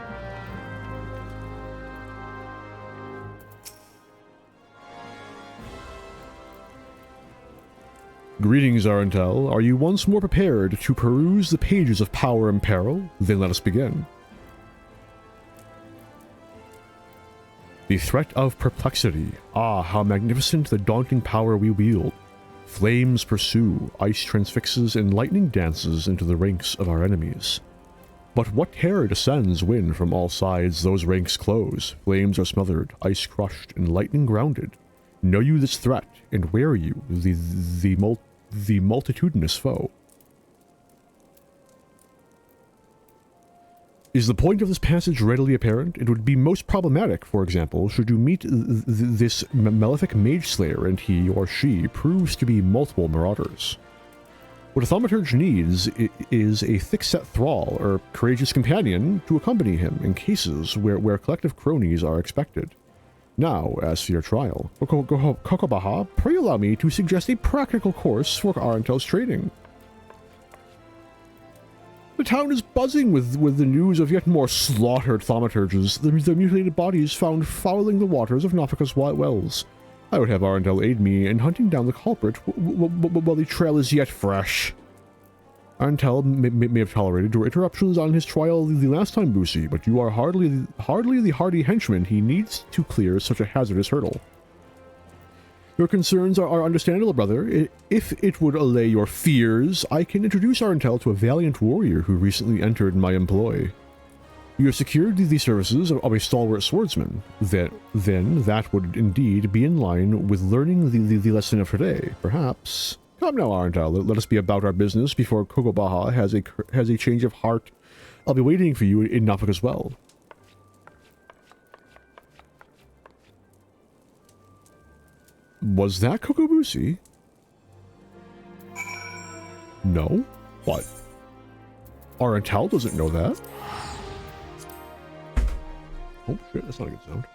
Greetings, Arentel. Are you once more prepared to peruse the pages of Power and Peril? Then let us begin. The Threat of Perplexity. Ah, how magnificent the daunting power we wield. Flames pursue, ice transfixes, and lightning dances into the ranks of our enemies. But what terror descends when from all sides those ranks close, flames are smothered, ice crushed, and lightning grounded? Know you this threat, and wear you the multitudinous foe? Is the point of this passage readily apparent? It would be most problematic, for example, should you meet this malefic mage slayer and he or she proves to be multiple marauders. What a Thaumaturge needs is a thick-set thrall or courageous companion to accompany him in cases where collective cronies are expected. Now, as for your trial, Kokobaha, pray allow me to suggest a practical course for Arentel's training. The town is buzzing with the news of yet more slaughtered Thaumaturges, their mutilated bodies found fouling the waters of Nafika's wells. I would have Arentel aid me in hunting down the culprit while the trail is yet fresh. Arentel may have tolerated your interruptions on his trial the last time, Boosie, but you are hardly the hardy henchman he needs to clear such a hazardous hurdle. Your concerns are understandable, brother. If it would allay your fears, I can introduce Arentel to a valiant warrior who recently entered my employ. You have secured the services of a stalwart swordsman. Then that would indeed be in line with learning the lesson of today. Perhaps. Come now, Arentel. Let us be about our business before Kokobaha has a change of heart. I'll be waiting for you in Nafika's well. Was that Kokobusi? No? What? Arentel doesn't know that? Oh shit, that's not a good sound.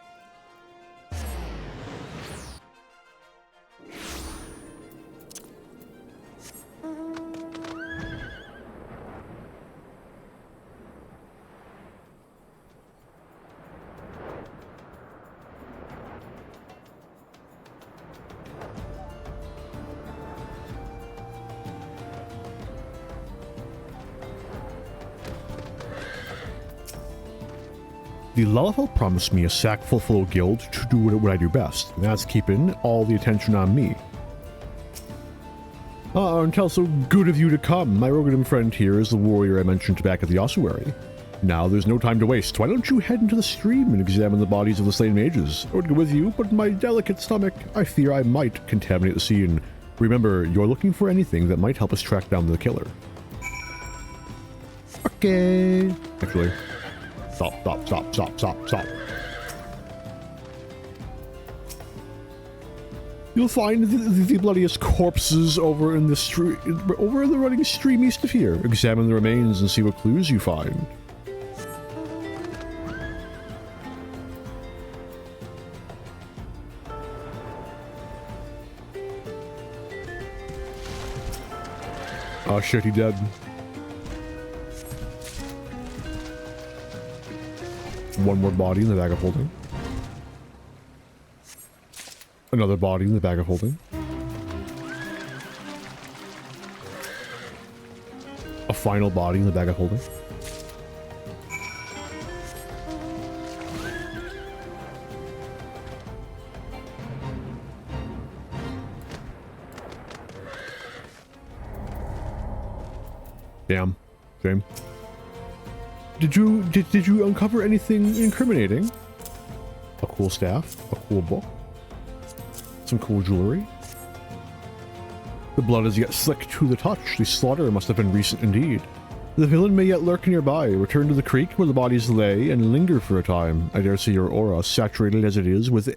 The Lalafell promised me a sack full of guild to do what I do best, and that's keeping all the attention on me. Arentel, so good of you to come. My Rogadin friend here is the warrior I mentioned back at the ossuary. Now there's no time to waste. Why don't you head into the stream and examine the bodies of the slain mages? I would go with you, but my delicate stomach, I fear I might contaminate the scene. Remember, you're looking for anything that might help us track down the killer. Okay. Actually... Stop. You'll find the bloodiest corpses over in the running stream east of here. Examine the remains and see what clues you find. Oh shit, he dead. One more body in the bag of holding. Another body in the bag of holding. A final body in the bag of holding. Damn. Shame. Did you uncover anything incriminating? A cool staff, a cool book, some cool jewelry. The blood is yet slick to the touch. The slaughter must have been recent indeed. The villain may yet lurk nearby. Return to the creek where the bodies lay and linger for a time. I dare say your aura, saturated as it is with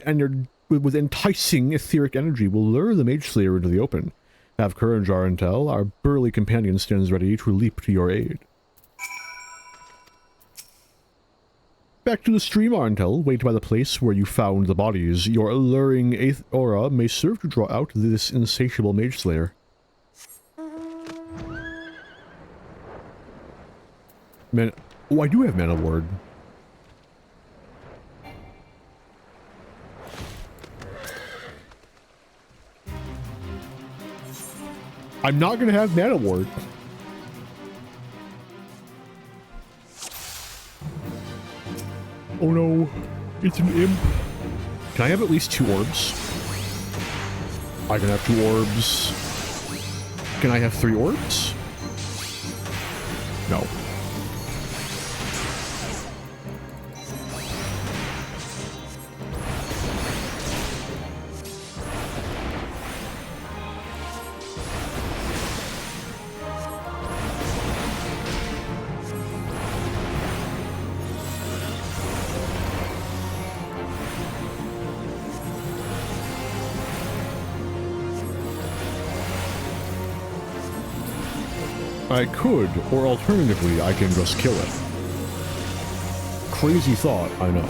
enticing etheric energy, will lure the mage slayer into the open. Have courage, Arentel. Our burly companion stands ready to leap to your aid. Back to the stream, Arntel. Wait by the place where you found the bodies. Your alluring 8th aura may serve to draw out this insatiable mage slayer. Man, oh, I do have mana ward. I'm not gonna have mana ward. Oh no, it's an imp. Can I have at least 2 orbs? I can have 2 orbs. Can I have 3 orbs? No. I could, or alternatively, I can just kill it. Crazy thought, I know.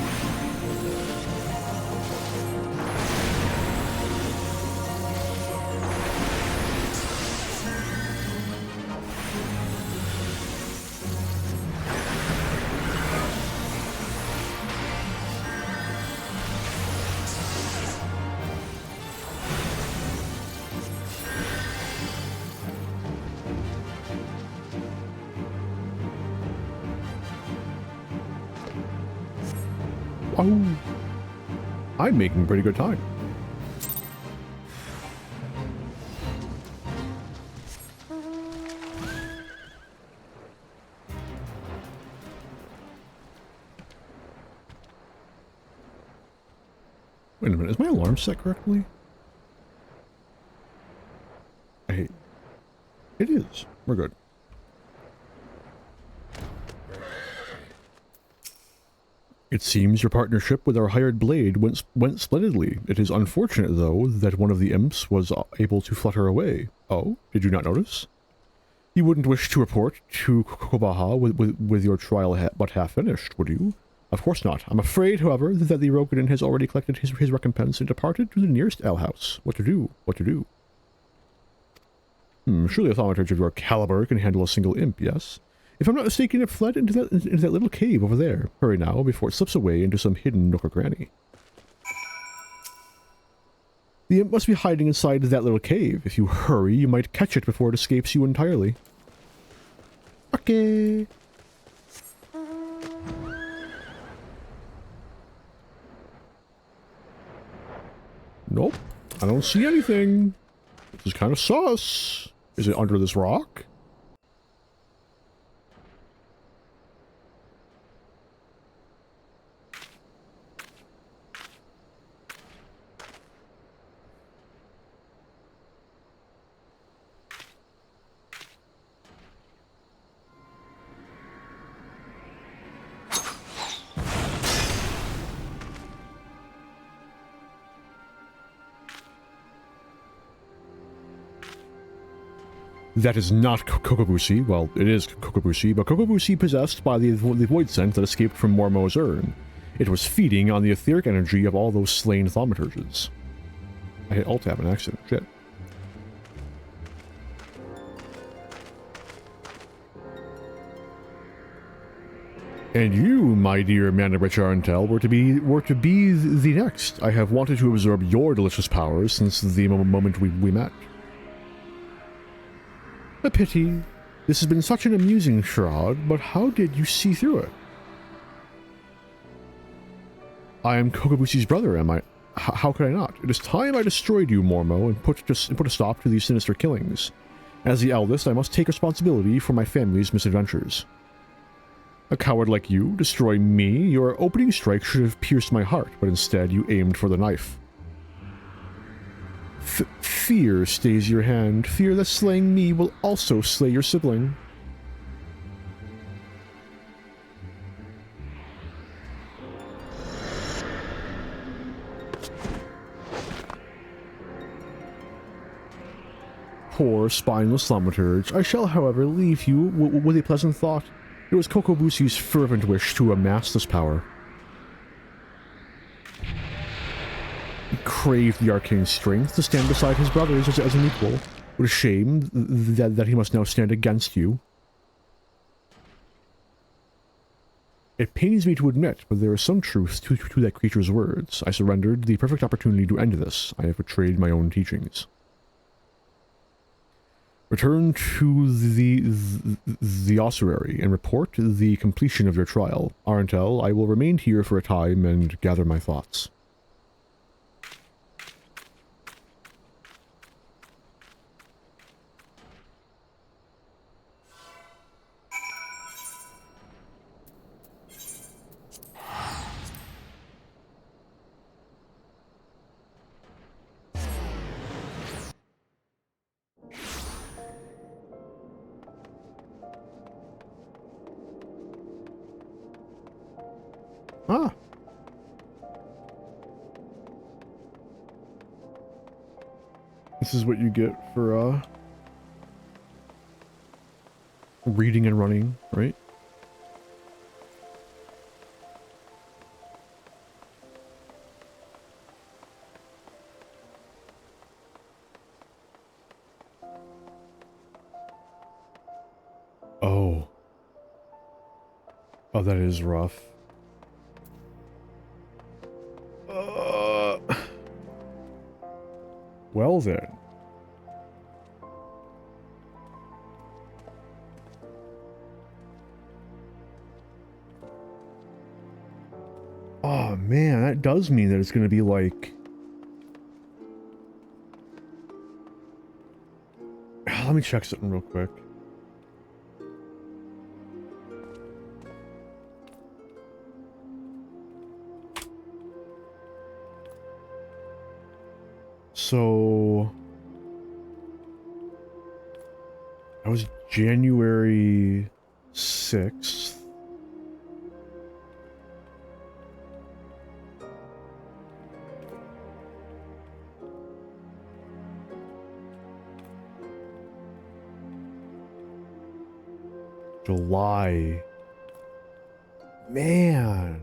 Oh, I'm making pretty good time. Wait a minute, is my alarm set correctly? It is. We're good. It seems your partnership with our hired blade went splendidly. It is unfortunate, though, that one of the imps was able to flutter away. Oh, did you not notice? You wouldn't wish to report to Kokobaha with your trial but half finished, would you? Of course not. I'm afraid, however, that the Rokunin has already collected his recompense and departed to the nearest alehouse. What to do? What to do? Surely a Thaumaturge of your caliber can handle a single imp, yes? If I'm not mistaken, it fled into that little cave over there. Hurry now, before it slips away into some hidden nook or cranny. The imp must be hiding inside that little cave. If you hurry, you might catch it before it escapes you entirely. Okay. Nope. I don't see anything. This is kind of sus. Is it under this rock? That is not Kokobushi. Well, it is Kokobushi, but Kokobushi possessed by the void scent that escaped from Mormo's urn. It was feeding on the etheric energy of all those slain Thaumaturges. I hit Alt-Tab in accident. Shit. And you, my dear Mana-rich Arntel, were to be the next. I have wanted to absorb your delicious powers since the moment we met. A pity. This has been such an amusing charade, but how did you see through it? I am Kokobushi's brother, am I? How could I not? It is time I destroyed you, Mormo, and put a stop to these sinister killings. As the eldest, I must take responsibility for my family's misadventures. A coward like you, destroy me? Your opening strike should have pierced my heart, but instead you aimed for the knife. Fear stays your hand. Fear that slaying me will also slay your sibling. Poor, spineless Thaumaturge. I shall, however, leave you with a pleasant thought. It was Kokobushi's fervent wish to amass this power. craved the arcane strength to stand beside his brothers as an equal. What a shame that he must now stand against you. It pains me to admit, but there is some truth to that creature's words. I surrendered the perfect opportunity to end this. I have betrayed my own teachings. Return to the ossuary and report the completion of your trial. Arentel, I will remain here for a time and gather my thoughts. Ah. This is what you get for, reading and running, right? Oh. Oh, that is rough. Well then. Oh man, that does mean that it's gonna be like... Let me check something real quick. So... That was January 6th. July. Man.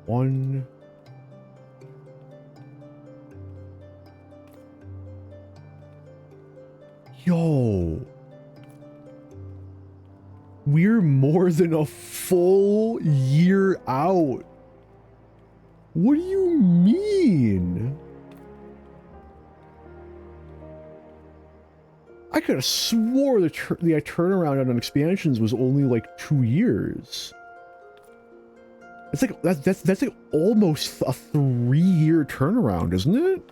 One. Yo. We're more than a full year out. What do you mean? I could have swore the turnaround on expansions was only like 2 years. It's like that's like almost a 3-year turnaround, isn't it?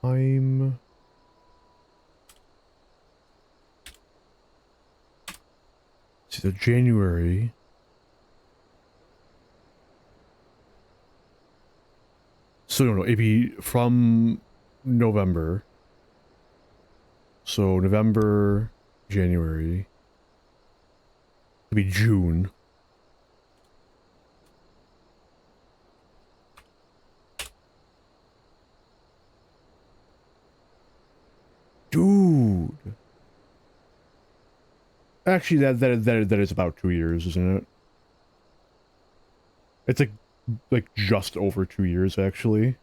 I'm... See, the January... So, no, it'd be from November. So, November, January... It'd be June. Dude. Actually, that is about 2 years, isn't it? It's like just over 2 years, actually.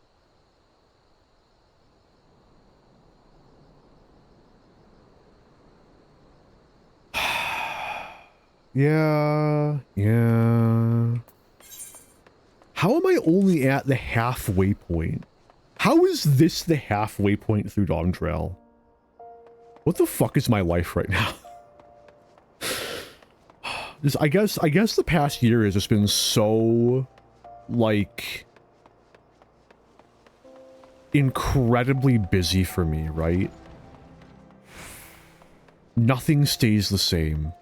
Yeah. How am I only at the halfway point? How is this the halfway point through Dawn Trail? What the fuck is my life right now? I guess the past year has just been so, like, incredibly busy for me, right? Nothing stays the same.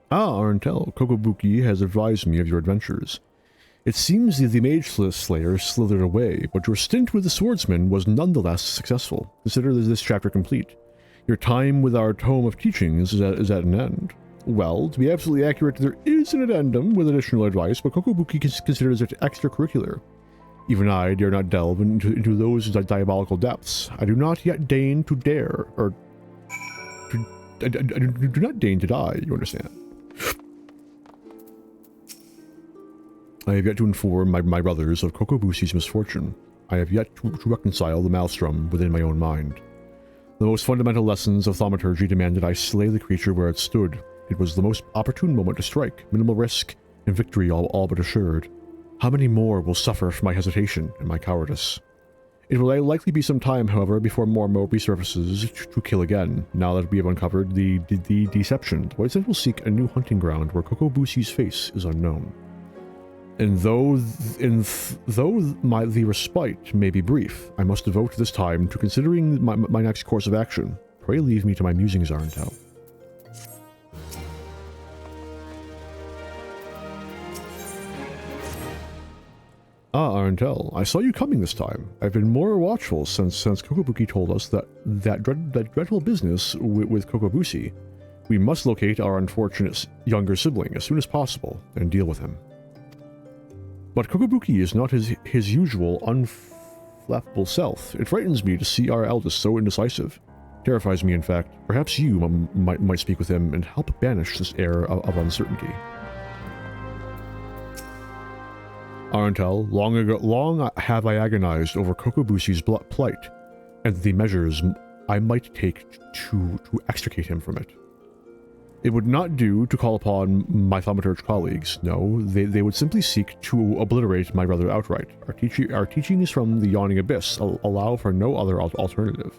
Ah, Arntel, Kokobuki has advised me of your adventures. It seems that the Mage Slayer slithered away, but your stint with the Swordsman was nonetheless successful. Consider this chapter complete. Your time with our Tome of Teachings is at an end. Well, to be absolutely accurate, there is an addendum with additional advice, but Kokobuki considers it extracurricular. Even I dare not delve into those diabolical depths. I do not yet deign to dare, or... I do not deign to die, you understand. I have yet to inform my brothers of Kokobusi's misfortune. I have yet to reconcile the maelstrom within my own mind. The most fundamental lessons of Thaumaturgy demanded I slay the creature where it stood. It was the most opportune moment to strike, minimal risk, and victory all but assured. How many more will suffer from my hesitation and my cowardice? It will likely be some time, however, before Mormo resurfaces to kill again. Now that we have uncovered the deception, the White will seek a new hunting ground where Kokobusi's face is unknown. And though the respite may be brief, I must devote this time to considering my next course of action. Pray leave me to my musings, Arntel. Ah, Arntel, I saw you coming this time. I've been more watchful since Kokobuki told us that dreadful business with Kokobusi. We must locate our unfortunate younger sibling as soon as possible and deal with him. But Kokobuki is not his usual unflappable self. It frightens me to see our eldest so indecisive. Terrifies me, in fact. Perhaps you might speak with him and help banish this air of uncertainty. Arntel, long have I agonized over Kokobusi's plight, and the measures I might take to extricate him from it. It would not do to call upon my Thaumaturge colleagues. No, they would simply seek to obliterate my brother outright. Our teachings from the Yawning Abyss allow for no other alternative.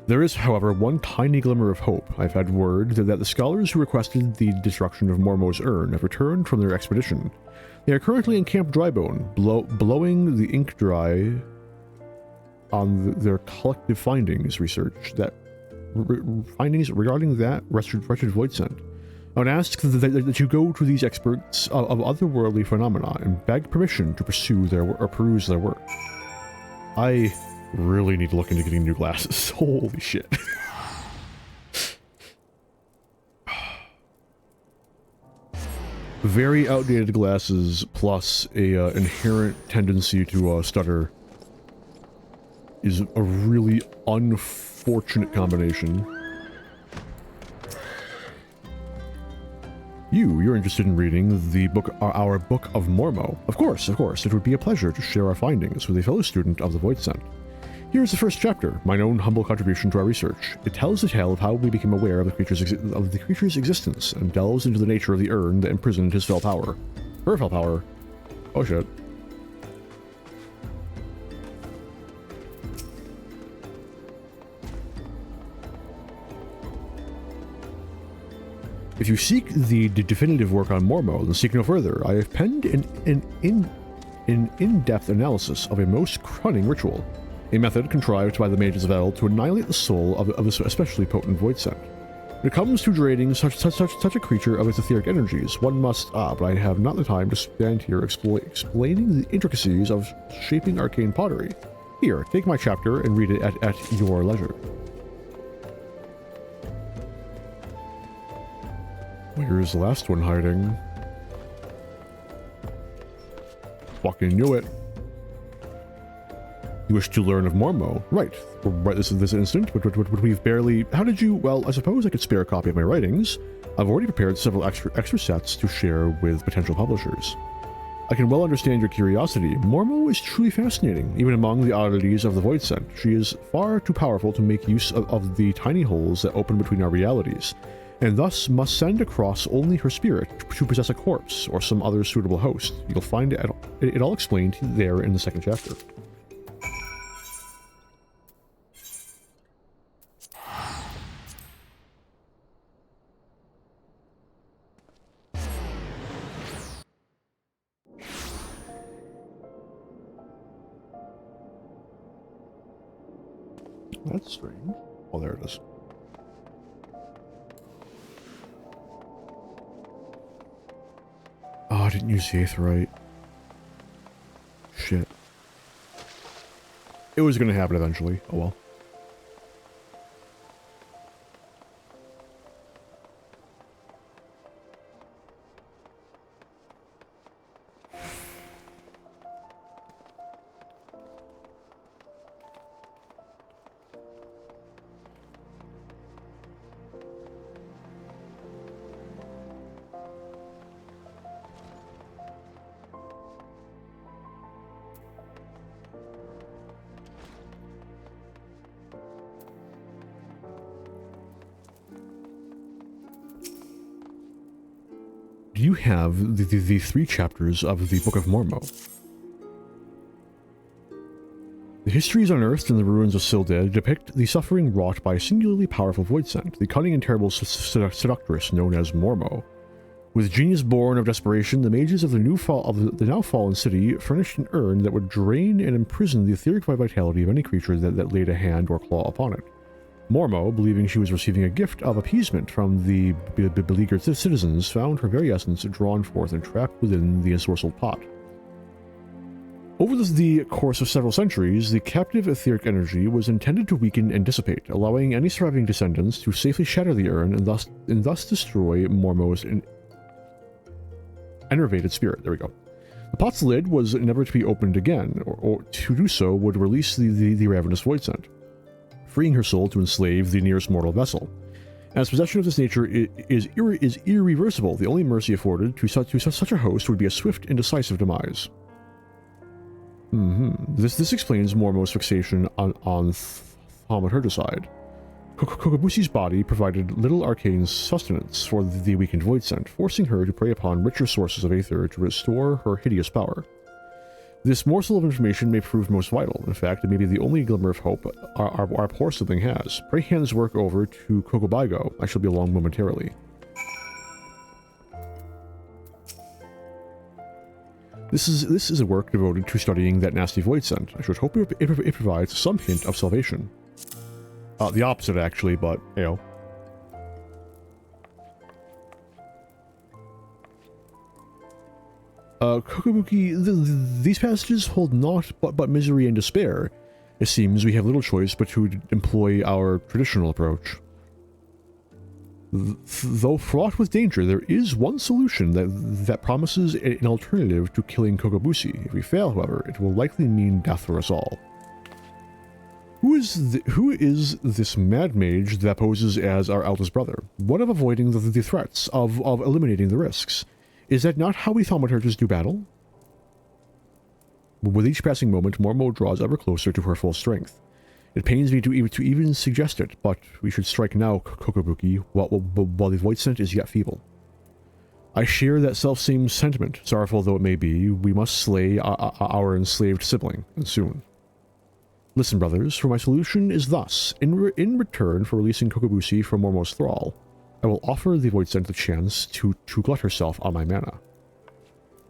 There is, however, one tiny glimmer of hope. I've had word that the scholars who requested the destruction of Mormo's urn have returned from their expedition. They are currently in Camp Drybone, blowing the ink dry on their collective findings regarding that wretched void scent. I would ask that you go to these experts of otherworldly phenomena and beg permission to peruse their work. I really need to look into getting new glasses. Holy shit. Very outdated glasses plus a inherent tendency to stutter is a really unfortunate combination. You're interested in reading the book, our Book of Mormo. Of course, it would be a pleasure to share our findings with a fellow student of the Void Scent. Here is the first chapter, my own humble contribution to our research. It tells the tale of how we became aware of the creature's existence and delves into the nature of the urn that imprisoned his fell power. Her fell power. Oh shit. If you seek the definitive work on Mormo, then seek no further. I have penned an in-depth analysis of a most cunning ritual. A method contrived by the mages of El to annihilate the soul of this especially potent void scent. When it comes to draining such a creature of its etheric energies, one must, but I have not the time to stand here explaining the intricacies of shaping arcane pottery. Here, take my chapter and read it at your leisure. Where's the last one hiding? Fucking knew it. You wish to learn of Mormo? Right this instant, but we've barely... How did you... Well, I suppose I could spare a copy of my writings. I've already prepared several extra sets to share with potential publishers. I can well understand your curiosity. Mormo is truly fascinating, even among the oddities of the Void Scent. She is far too powerful to make use of the tiny holes that open between our realities, and thus must send across only her spirit to possess a corpse or some other suitable host. You'll find it all explained there in the second chapter. That's strange. Oh, there it is. didn't use the Aetherite. Shit. It was gonna happen eventually. Oh well. You have the 3 chapters of the Book of Mormo. The histories unearthed in the ruins of Silded depict the suffering wrought by a singularly powerful void scent, the cunning and terrible seductress known as Mormo. With genius born of desperation, the mages of the now fallen city furnished an urn that would drain and imprison the etheric vitality of any creature that laid a hand or claw upon it. Mormo, believing she was receiving a gift of appeasement from the beleaguered citizens, found her very essence drawn forth and trapped within the ensorcelled pot. Over the course of several centuries, the captive etheric energy was intended to weaken and dissipate, allowing any surviving descendants to safely shatter the urn and thus destroy Mormo's enervated spirit. There we go. The pot's lid was never to be opened again, or to do so would release the ravenous void scent, freeing her soul to enslave the nearest mortal vessel. As possession of this nature is irreversible, the only mercy afforded to such a host would be a swift and decisive demise. This explains Mormo's fixation on Thaumaturgicide. Kokobusi's body provided little arcane sustenance for the weakened void scent, forcing her to prey upon richer sources of aether to restore her hideous power. This morsel of information may prove most vital. In fact, it may be the only glimmer of hope our poor sibling has. Pray hand this work over to Kokobigo. I shall be along momentarily. This is a work devoted to studying that nasty void scent. I should hope it provides some hint of salvation. The opposite, actually, but, you know. Kokobuki, these passages hold naught but misery and despair. It seems we have little choice but to employ our traditional approach. Though fraught with danger, there is one solution that promises an alternative to killing Kokobusi. If we fail, however, it will likely mean death for us all. Who is this mad mage that poses as our eldest brother? What of avoiding the threats, of eliminating the risks? Is that not how we Thaumaturges do battle? With each passing moment, Mormo draws ever closer to her full strength. It pains me to even suggest it, but we should strike now, Kokobuki, while the void scent is yet feeble. I share that self-same sentiment, sorrowful though it may be. We must slay our enslaved sibling, and soon. Listen, brothers, for my solution is thus. In return for releasing Kokobusi from Mormo's thrall, I will offer the void scent the chance to glut herself on my mana.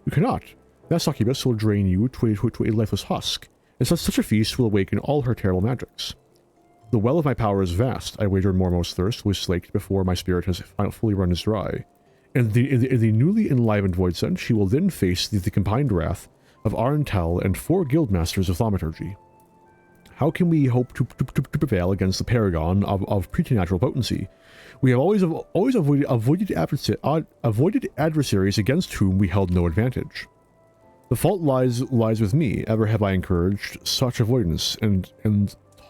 You cannot. That succubus will drain you to a lifeless husk, and such a feast will awaken all her terrible magics. The well of my power is vast. I wager Mormo's thirst was slaked before my spirit has fully run its dry. In the newly enlivened void scent, she will then face the combined wrath of Arentel and 4 guildmasters of Thaumaturgy. How can we hope to prevail against the paragon of preternatural potency? We have always avoided adversaries against whom we held no advantage. The fault lies with me. Ever have I encouraged such avoidance, and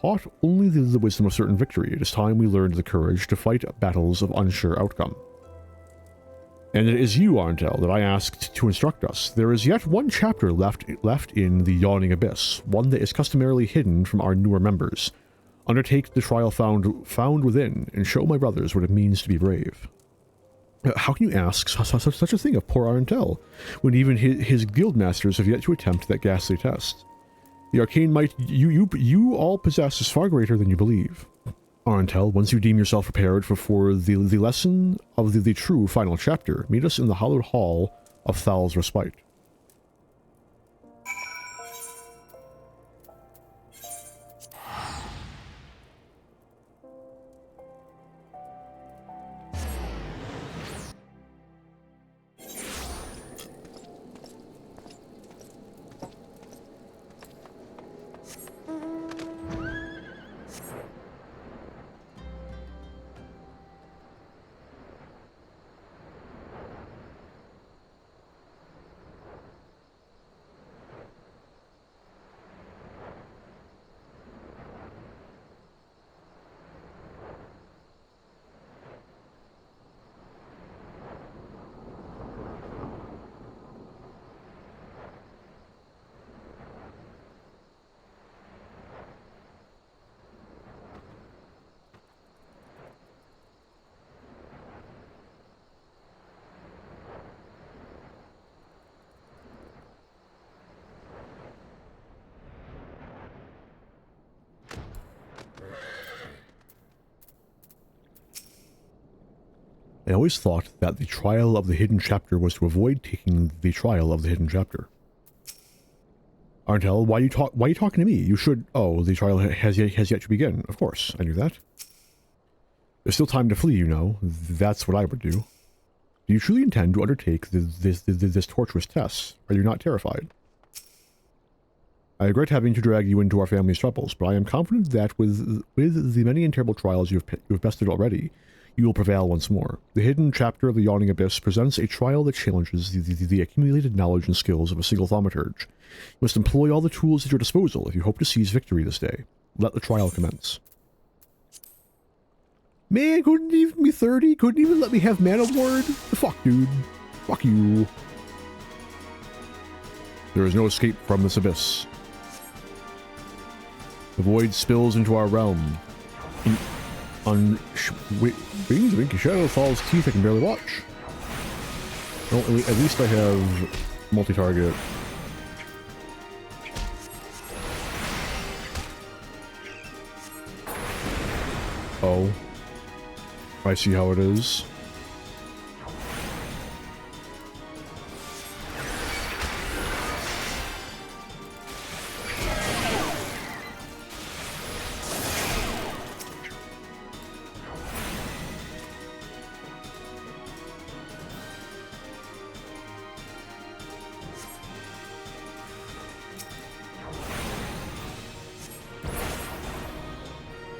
taught only the wisdom of certain victory. It is time we learned the courage to fight battles of unsure outcome. And it is you, Arentel, that I asked to instruct us. There is yet one chapter left in the yawning abyss, one that is customarily hidden from our newer members. Undertake the trial found within, and show my brothers what it means to be brave. How can you ask such a thing of poor Arentel, when even his guildmasters have yet to attempt that ghastly test? The arcane might you all possess is far greater than you believe. Arentel, once you deem yourself prepared for the lesson of the true final chapter, meet us in the hallowed hall of Thal's Respite. I always thought that the trial of the hidden chapter was to avoid taking the trial of the hidden chapter. Arntel, why are you talking to me? You should... Oh, the trial has yet to begin. Of course, I knew that. There's still time to flee, you know. That's what I would do. Do you truly intend to undertake this torturous test? Are you not terrified? I regret having to drag you into our family's troubles, but I am confident that with the many and terrible trials you have bested already, you will prevail once more. The hidden chapter of the Yawning Abyss presents a trial that challenges the accumulated knowledge and skills of a single Thaumaturge. You must employ all the tools at your disposal if you hope to seize victory this day. Let the trial commence. Man, couldn't even be 30? Couldn't even let me have mana ward? Fuck, dude. Fuck you. There is no escape from this abyss. The void spills into our realm. On wings of inky shadow falls teeth I can barely watch. Well, at least I have multi-target. Oh. I see how it is.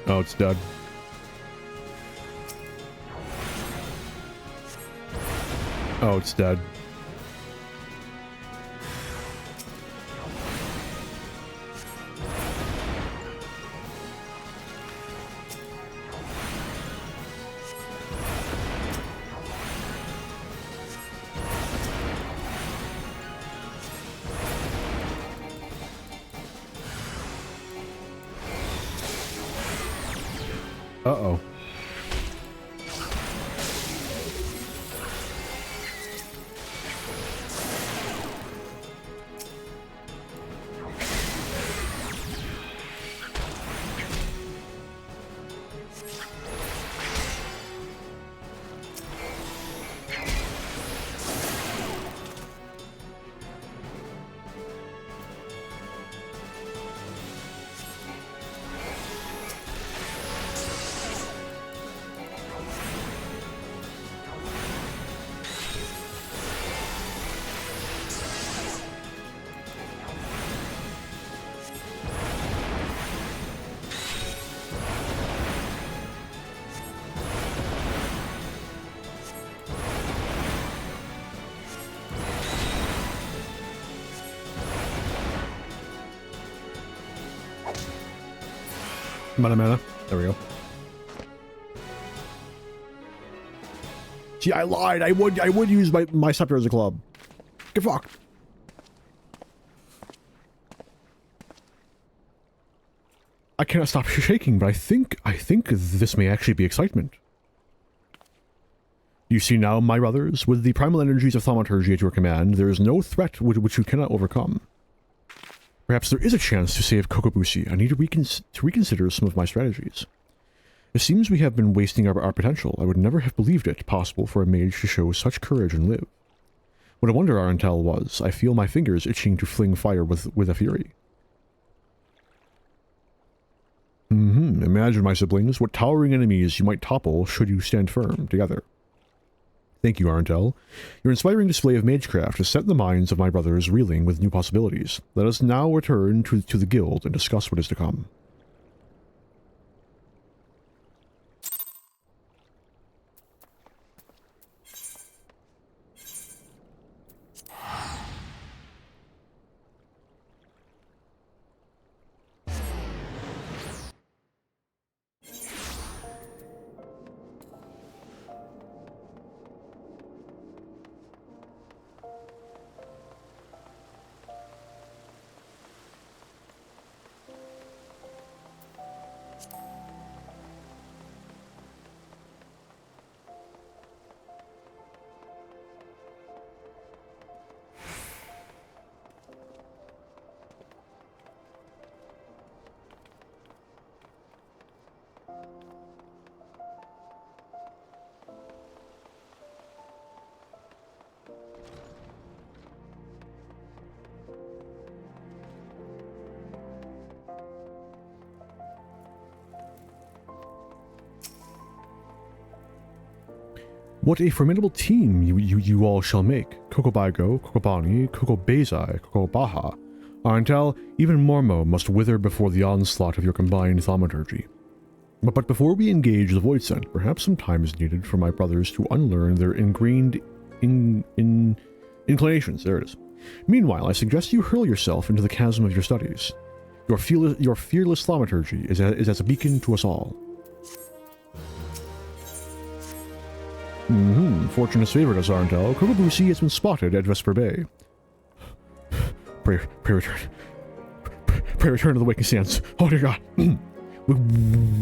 Oh, it's dead. Oh, it's dead. Uh-oh. Mana. There we go. See, I lied. I would use my scepter as a club. Get fucked. I cannot stop shaking, but I think this may actually be excitement. You see now, my brothers, with the primal energies of Thaumaturge at your command, there is no threat which you cannot overcome. Perhaps there is a chance to save Kokobushi. I need to reconsider some of my strategies. It seems we have been wasting our potential. I would never have believed it possible for a mage to show such courage and live. What a wonder our intel was. I feel my fingers itching to fling fire with a fury. Imagine, my siblings, what towering enemies you might topple should you stand firm together. Thank you, Arntel. Your inspiring display of magecraft has set the minds of my brothers reeling with new possibilities. Let us now return to the guild and discuss what is to come. What a formidable team you all shall make. Kokobaigo, Kokobani, Kokobezai, Kokobaha. Arentel, even Mormo must wither before the onslaught of your combined thaumaturgy. But before we engage the Void Scent, perhaps some time is needed for my brothers to unlearn their ingrained inclinations. There it is. Meanwhile, I suggest you hurl yourself into the chasm of your studies. Your fearless thaumaturgy is as a beacon to us all. Fortune has favored us, Arentel. Kokobushi has been spotted at Vesper Bay. Pray return. Pray return to the waking sands. Oh dear God.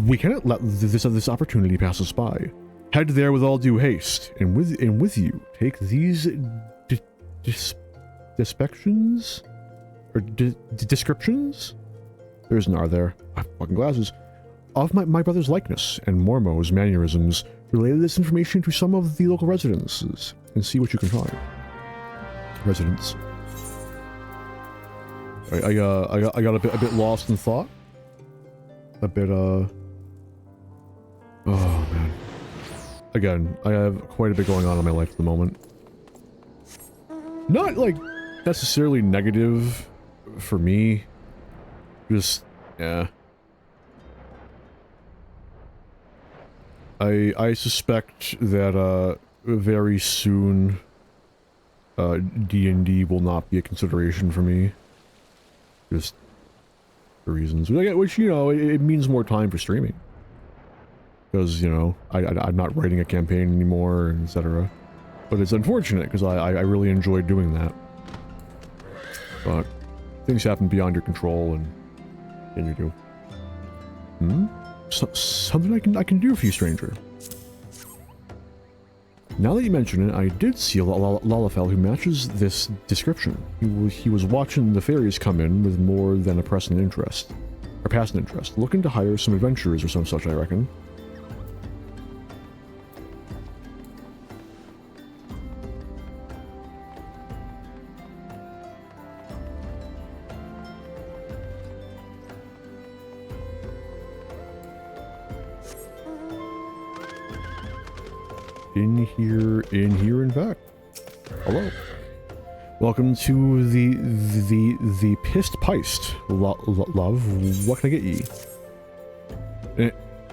We cannot let this opportunity pass us by. Head there with all due haste, and with you, take these descriptions? Or descriptions? There's an R there. Fucking glasses. Of my brother's likeness and Mormo's mannerisms. Relay this information to some of the local residences and see what you can find. Residents. I got a bit lost in thought. A bit oh man. Again, I have quite a bit going on in my life at the moment. Not like necessarily negative for me. Just yeah. I suspect that very soon D&D will not be a consideration for me. Just for reasons. Which, you know, it means more time for streaming. Because, you know, I'm not writing a campaign anymore, and etc. But it's unfortunate, because I really enjoyed doing that. But things happen beyond your control, and you do. Something I can do for you, stranger. Now that you mention it, I did see a Lalafell who matches this description. He was watching the fairies come in with more than a passing interest, looking to hire some adventurers or some such, I reckon. In here, in fact. Hello. Welcome to the Pissed Peist, love. What can I get ye?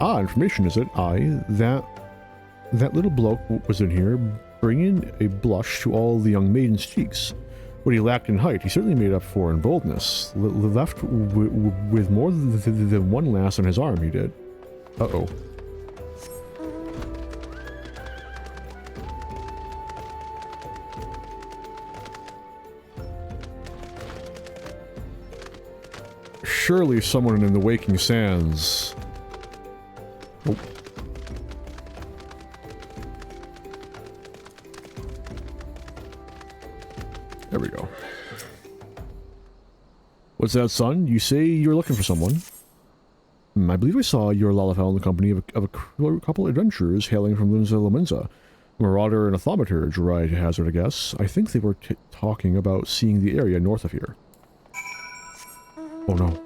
Information, is it? That little bloke was in here, bringing a blush to all the young maiden's cheeks. What he lacked in height, he certainly made up for in boldness. Left with more than one lass on his arm, he did. Uh-oh. Surely someone in the waking sands. Oh. There we go. What's that, son? You say you're looking for someone? I believe I saw your Lalafell in the company of a couple adventurers hailing from Lominza. A marauder and a Thaumaturge, right, hazard a guess. I think they were talking about seeing the area north of here. Oh no.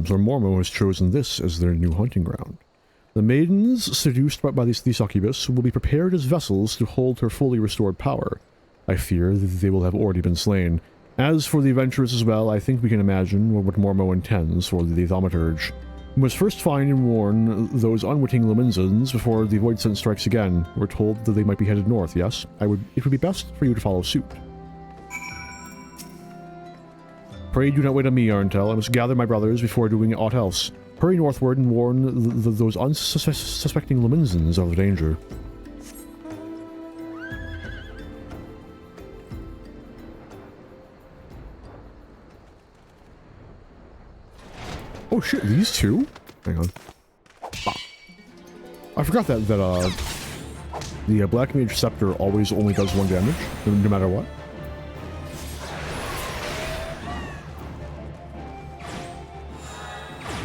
So Mormo has chosen this as their new hunting ground. The maidens, seduced by the succubus, will be prepared as vessels to hold her fully restored power. I fear that they will have already been slain. As for the adventurers as well, I think we can imagine what Mormo intends for the Thaumaturge. We must first find and warn those unwitting Lominzans before the Void Scent strikes again. We're told that they might be headed north, yes? It would be best for you to follow suit. Pray do not wait on me, Arentel. I must gather my brothers before doing aught else. Hurry northward and warn those unsuspecting Lominzans of the danger. Oh shit, these two? Hang on. Ah. I forgot that the Black Mage Scepter always only does 1 damage, no matter what.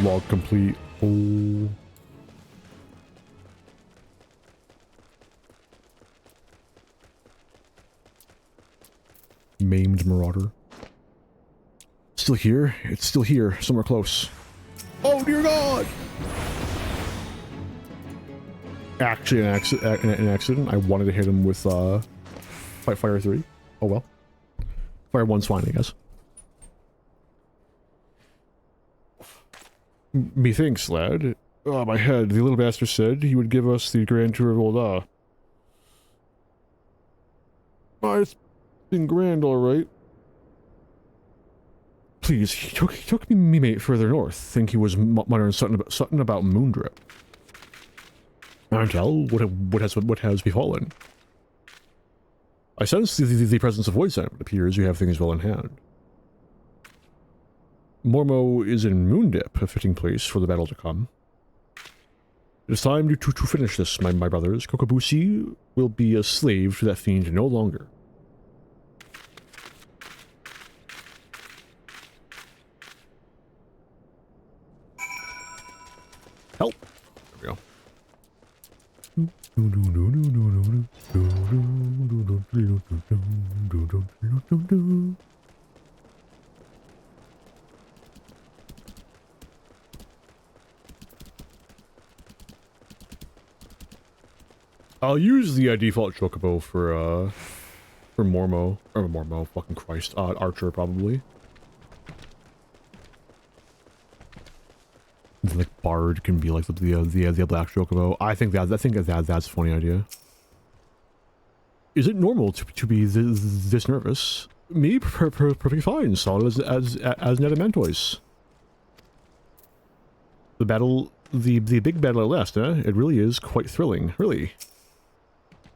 Log complete. Oh. Maimed Marauder. Still here? It's still here, somewhere close. Oh dear God! actually an accident. I wanted to hit him with Fire 3. Oh well. Fire 1's fine, I guess. Methinks, lad. Oh, my head. The little bastard said he would give us the grand tour of Olda. Oh, it's been grand, alright. Please, he took me mate further north. Think he was muttering something about Moondrip. Arntel, what has befallen? I sense the presence of Void Sand. It appears you have things well in hand. Mormo is in Moondip, a fitting place for the battle to come. It is time to finish this, my brothers. Kokobushi will be a slave to that fiend no longer. Help! There we go. I'll use the default chocobo for Mormo, or Mormo, fucking Christ, Archer probably. Like Bard can be like the black chocobo. I think that's a funny idea. Is it normal to be this nervous? Me, perfectly fine, solid as an adamantoise. The battle, the big battle at last, eh? It really is quite thrilling, really.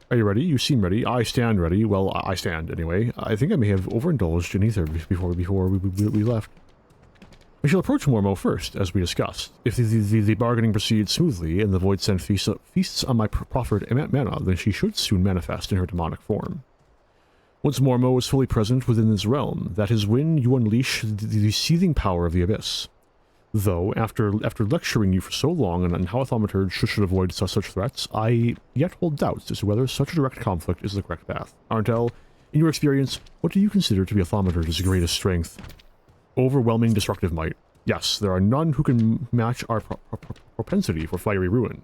Are you ready? You seem ready. I stand ready. Well, I stand, anyway. I think I may have overindulged in ether before we left. We shall approach Mormo first, as we discussed. If the bargaining proceeds smoothly, and the Void Send feasts on my proffered mana, then she should soon manifest in her demonic form. Once Mormo is fully present within this realm, that is when you unleash the seething power of the Abyss. Though, after lecturing you for so long on how a Thaumaturge should avoid such threats, I yet hold doubts as to whether such a direct conflict is the correct path. Arntel, in your experience, what do you consider to be a Thaumaturge's greatest strength? Overwhelming destructive might. Yes, there are none who can match our propensity for fiery ruin.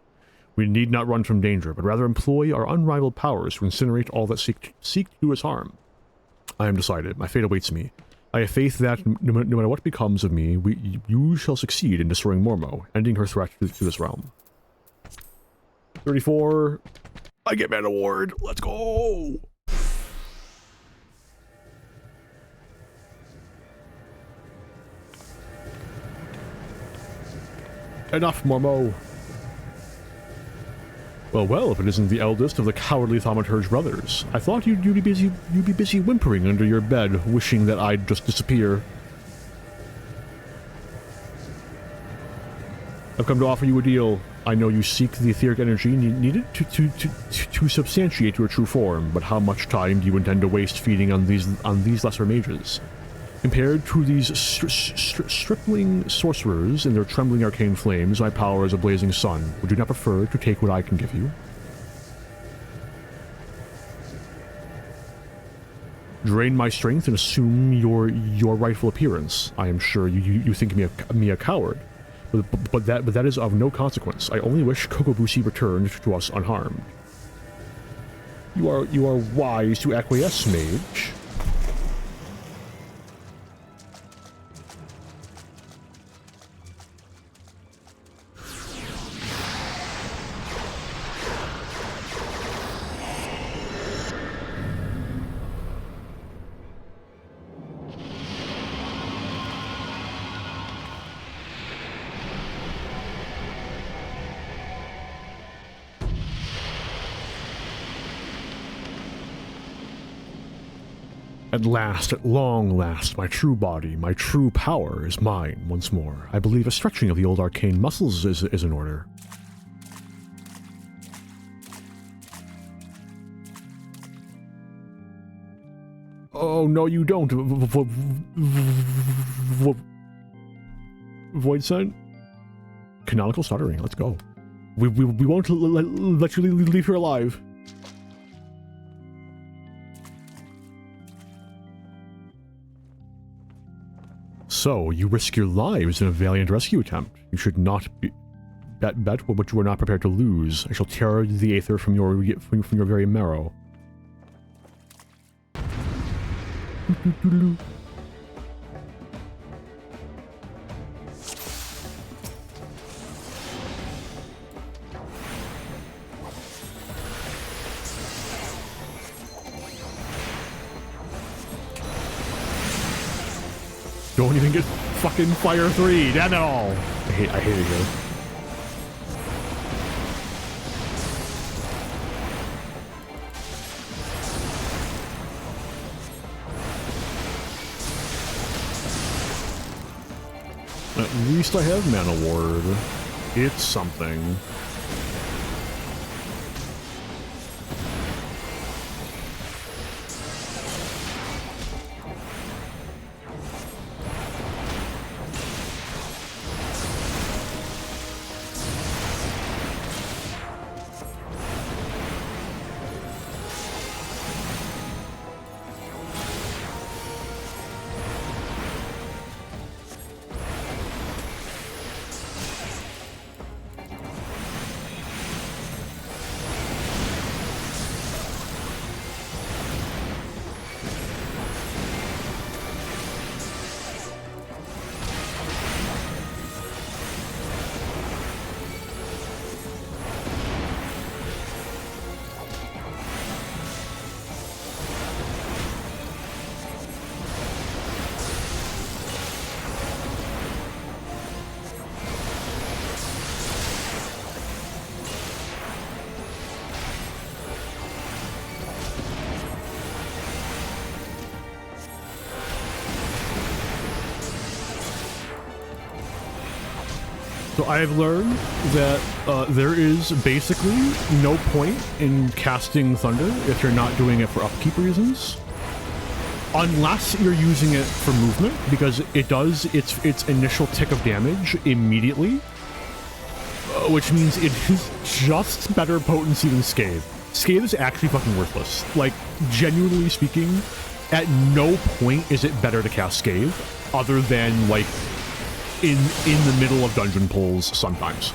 We need not run from danger, but rather employ our unrivaled powers to incinerate all that seek to do us harm. I am decided. My fate awaits me. I have faith that, no matter what becomes of me, you shall succeed in destroying Mormo, ending her threat to this realm. 34. I get Man Award. Let's go! Enough, Mormo. Well, if it isn't the eldest of the cowardly Thaumaturge brothers. I thought you'd be busy whimpering under your bed, wishing that I'd just disappear. I've come to offer you a deal. I know you seek the etheric energy needed to substantiate your true form, but how much time do you intend to waste feeding on these lesser mages? Compared to these stripling sorcerers and their trembling arcane flames, my power is a blazing sun. Would you not prefer to take what I can give you? Drain my strength and assume your rightful appearance. I am sure you think me a coward, but that is of no consequence. I only wish Kokobushi returned to us unharmed. You are wise to acquiesce, mage. At last, at long last, my true body, my true power is mine once more. I believe a stretching of the old arcane muscles is in order. Oh, no, you don't. Void Sent? Canonical stuttering, let's go. We won't let you leave here alive. So, you risk your lives in a valiant rescue attempt. You should not bet which you are not prepared to lose. I shall tear the aether from your very marrow. Don't even get fucking fire 3, damn it all! I hate it here. At least I have Mana Ward. It's something. So I've learned that there is basically no point in casting Thunder if you're not doing it for upkeep reasons. Unless you're using it for movement, because it does its initial tick of damage immediately. Which means it is just better potency than Scathe. Scathe is actually fucking worthless. Like, genuinely speaking, at no point is it better to cast Scathe, other than, like, in the middle of dungeon pulls sometimes.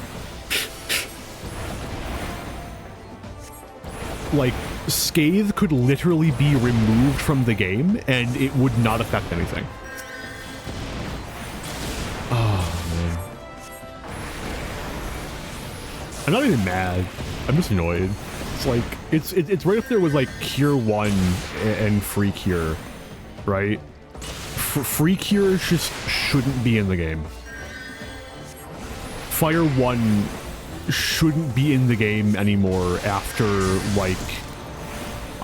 Like, Scathe could literally be removed from the game and it would not affect anything. Oh, man. I'm not even mad. I'm just annoyed. It's like, it's right up there with, like, Cure 1 and Free Cure, right? Free Cure just shouldn't be in the game. Fire 1 shouldn't be in the game anymore after, like,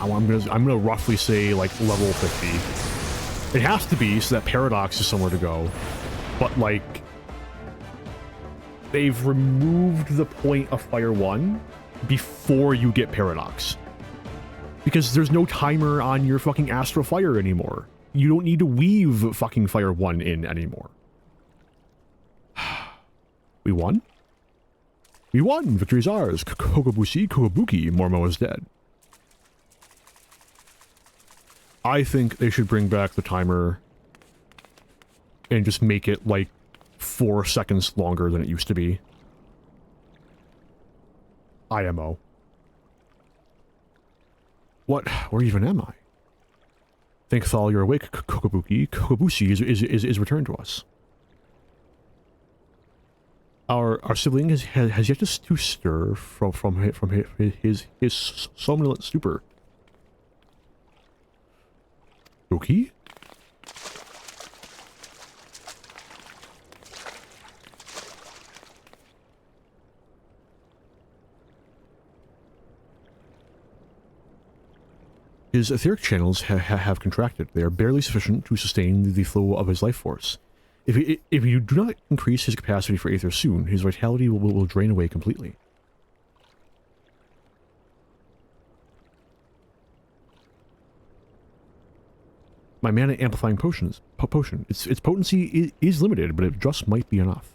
I'm gonna roughly say, like, level 50. It has to be, so that Paradox is somewhere to go. But, like, they've removed the point of Fire 1 before you get Paradox. Because there's no timer on your fucking Astral Fire anymore. You don't need to weave fucking Fire 1 in anymore. We won? We won! Victory's ours! Kokobushi, Kokobuki, Mormo is dead. I think they should bring back the timer and just make it, like, 4 seconds longer than it used to be. IMO. What? Where even am I? Think Thal, you're awake, Kokobuki. Kokobushi is returned to us. Our sibling has yet to stir from his somnolent stupor. Okay? His etheric channels have contracted. They are barely sufficient to sustain the flow of his life force. If you do not increase his capacity for aether soon, his vitality will drain away completely. My mana amplifying potion. Its potency is limited, but it just might be enough.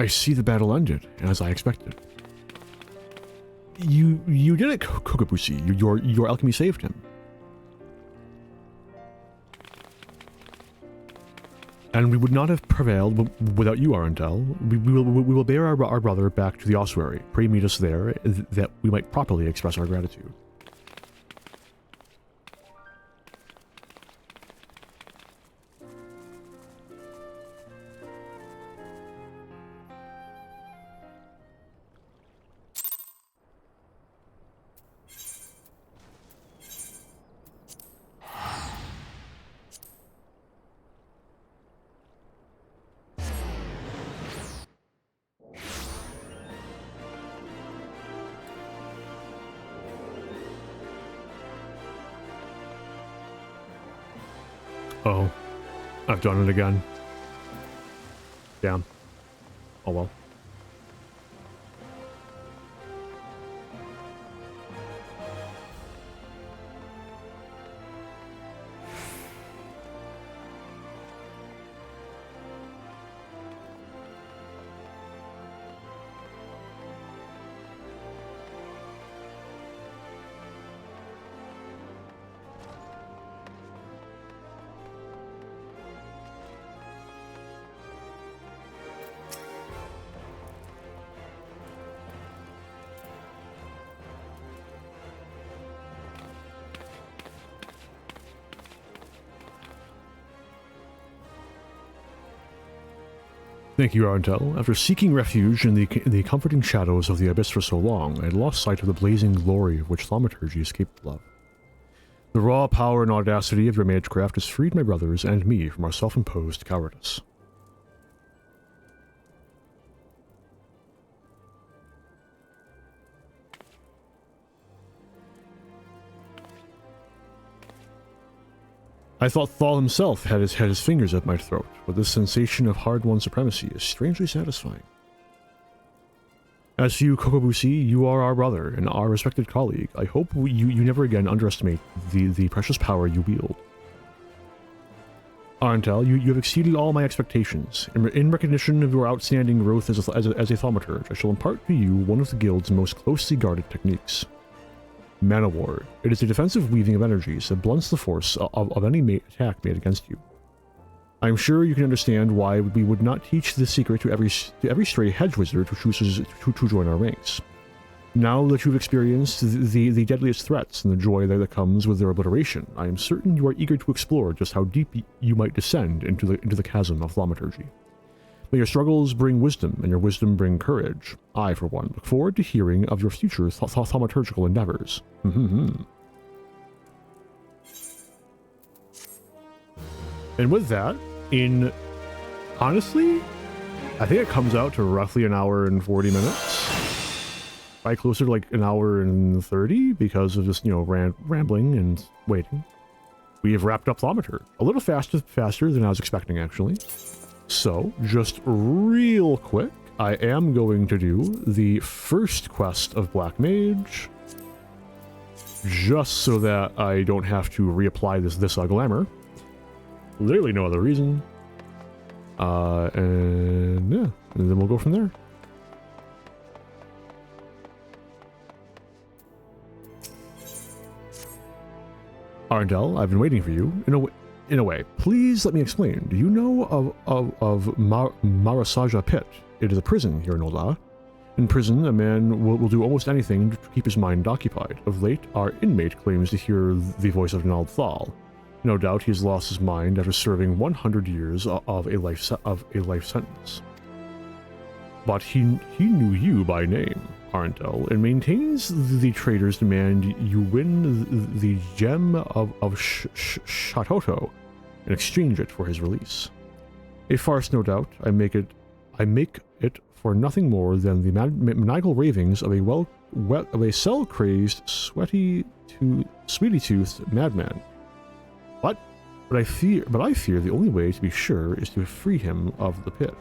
I see the battle ended, as I expected. You did it, Kokobushi. Your alchemy saved him. And we would not have prevailed without you, Arentel. We will bear our brother back to the ossuary. Pray meet us there, that we might properly express our gratitude. Oh, I've done it again. Damn. Oh well. Thank you, Arentel. After seeking refuge in the comforting shadows of the abyss for so long, I had lost sight of the blazing glory of which Thaumaturge is capable of. The raw power and audacity of your magecraft has freed my brothers and me from our self-imposed cowardice. I thought Thal himself had his fingers at my throat, but this sensation of hard-won supremacy is strangely satisfying. As for you, Kokobushi, you are our brother and our respected colleague. I hope you never again underestimate the precious power you wield. Arentel, you have exceeded all my expectations. In recognition of your outstanding growth as a Thaumaturge, I shall impart to you one of the guild's most closely guarded techniques. Mana Ward. It is a defensive weaving of energies that blunts the force of any attack made against you. I am sure you can understand why we would not teach this secret to every stray hedge wizard who chooses to join our ranks. Now that you've experienced the deadliest threats and the joy that comes with their obliteration, I am certain you are eager to explore just how deep you might descend into the chasm of Thaumaturgy. May your struggles bring wisdom, and your wisdom bring courage. I, for one, look forward to hearing of your future thaumaturgical endeavors. And with that, honestly, I think it comes out to roughly an hour and 40 minutes. Probably closer to like an hour and 30 because of just, rambling and waiting. We have wrapped up Thaumaturge. A little faster than I was expecting, actually. So, just real quick, I am going to do the first quest of Black Mage, just so that I don't have to reapply this glamour. Literally no other reason. And yeah, and then we'll go from there. Arndel, I've been waiting for you. In a way, please let me explain. Do you know of Marasaja Pit? It is a prison here in Ola. In prison, a man will do almost anything to keep his mind occupied. Of late, our inmate claims to hear the voice of Nald Thal. No doubt he has lost his mind after serving 100 years of a life sentence. But he knew you by name, Arndel, and maintains the trader's demand you win the gem of Shatoto and exchange it for his release. A farce, no doubt. I make it for nothing more than the maniacal ravings of a cell-crazed, sweety-toothed madman. But I fear the only way to be sure is to free him of the pit.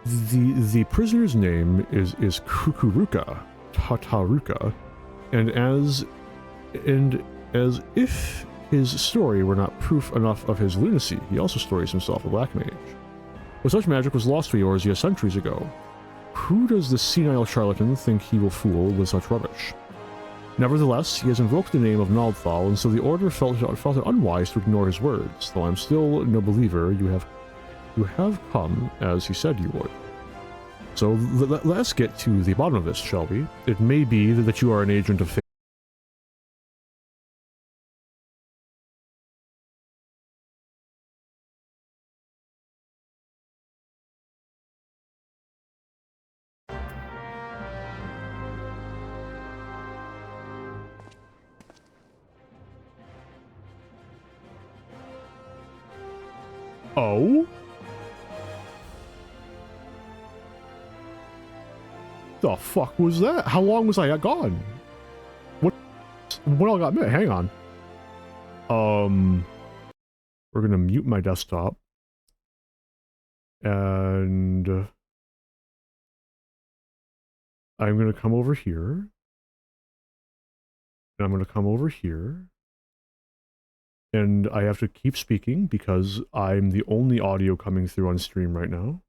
The prisoner's name is Kukuruka Tataruka, and as if his story were not proof enough of his lunacy, he also stories himself a black mage. But such magic was lost for Eorzea centuries ago. Who does the senile charlatan think he will fool with such rubbish? Nevertheless, he has invoked the name of Naldthal, and so the Order felt it unwise to ignore his words. Though I'm still no believer, you have come as he said you would. So let's get to the bottom of this, shall we? It may be that you are an agent of fate. Oh? The fuck was that? How long was I gone? What all got met? Hang on. We're gonna mute my desktop. And I'm gonna come over here. And I'm gonna come over here. And I have to keep speaking because I'm the only audio coming through on stream right now.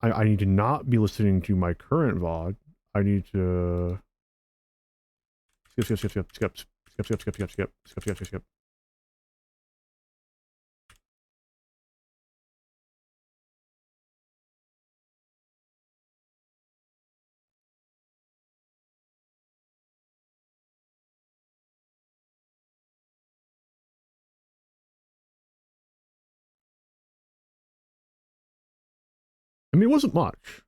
I need to not be listening to my current VOD. I need to skip. I mean, it wasn't much.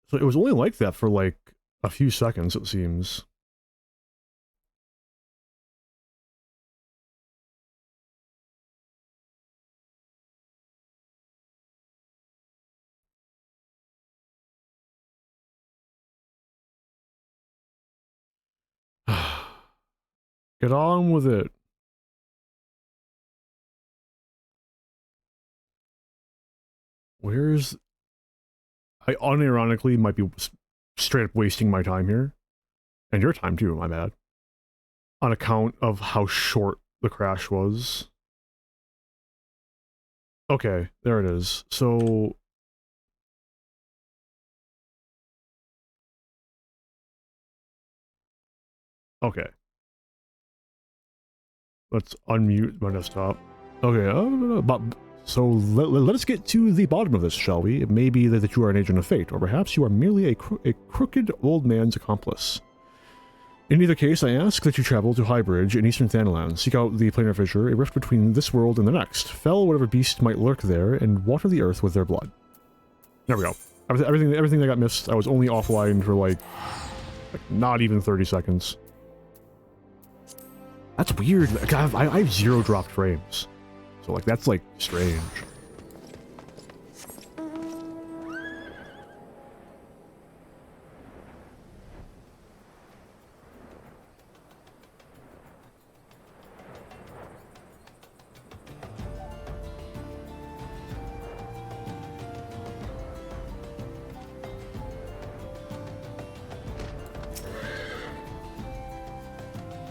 So it was only like that for like a few seconds, it seems. Get on with it. Where's... I unironically might be straight up wasting my time here. And your time too, my bad. On account of how short the crash was. Okay, there it is. So... Okay. Let's unmute my desktop. Okay, so let us get to the bottom of this, shall we? It may be that you are an agent of fate, or perhaps you are merely a crooked old man's accomplice. In either case, I ask that you travel to Highbridge in eastern Thanalan, seek out the planar fissure, a rift between this world and the next, fell whatever beast might lurk there, and water the earth with their blood. There we go. Everything that got missed, I was only offline for like not even 30 seconds. That's weird. I have 0 dropped frames. So, like, that's, like, strange.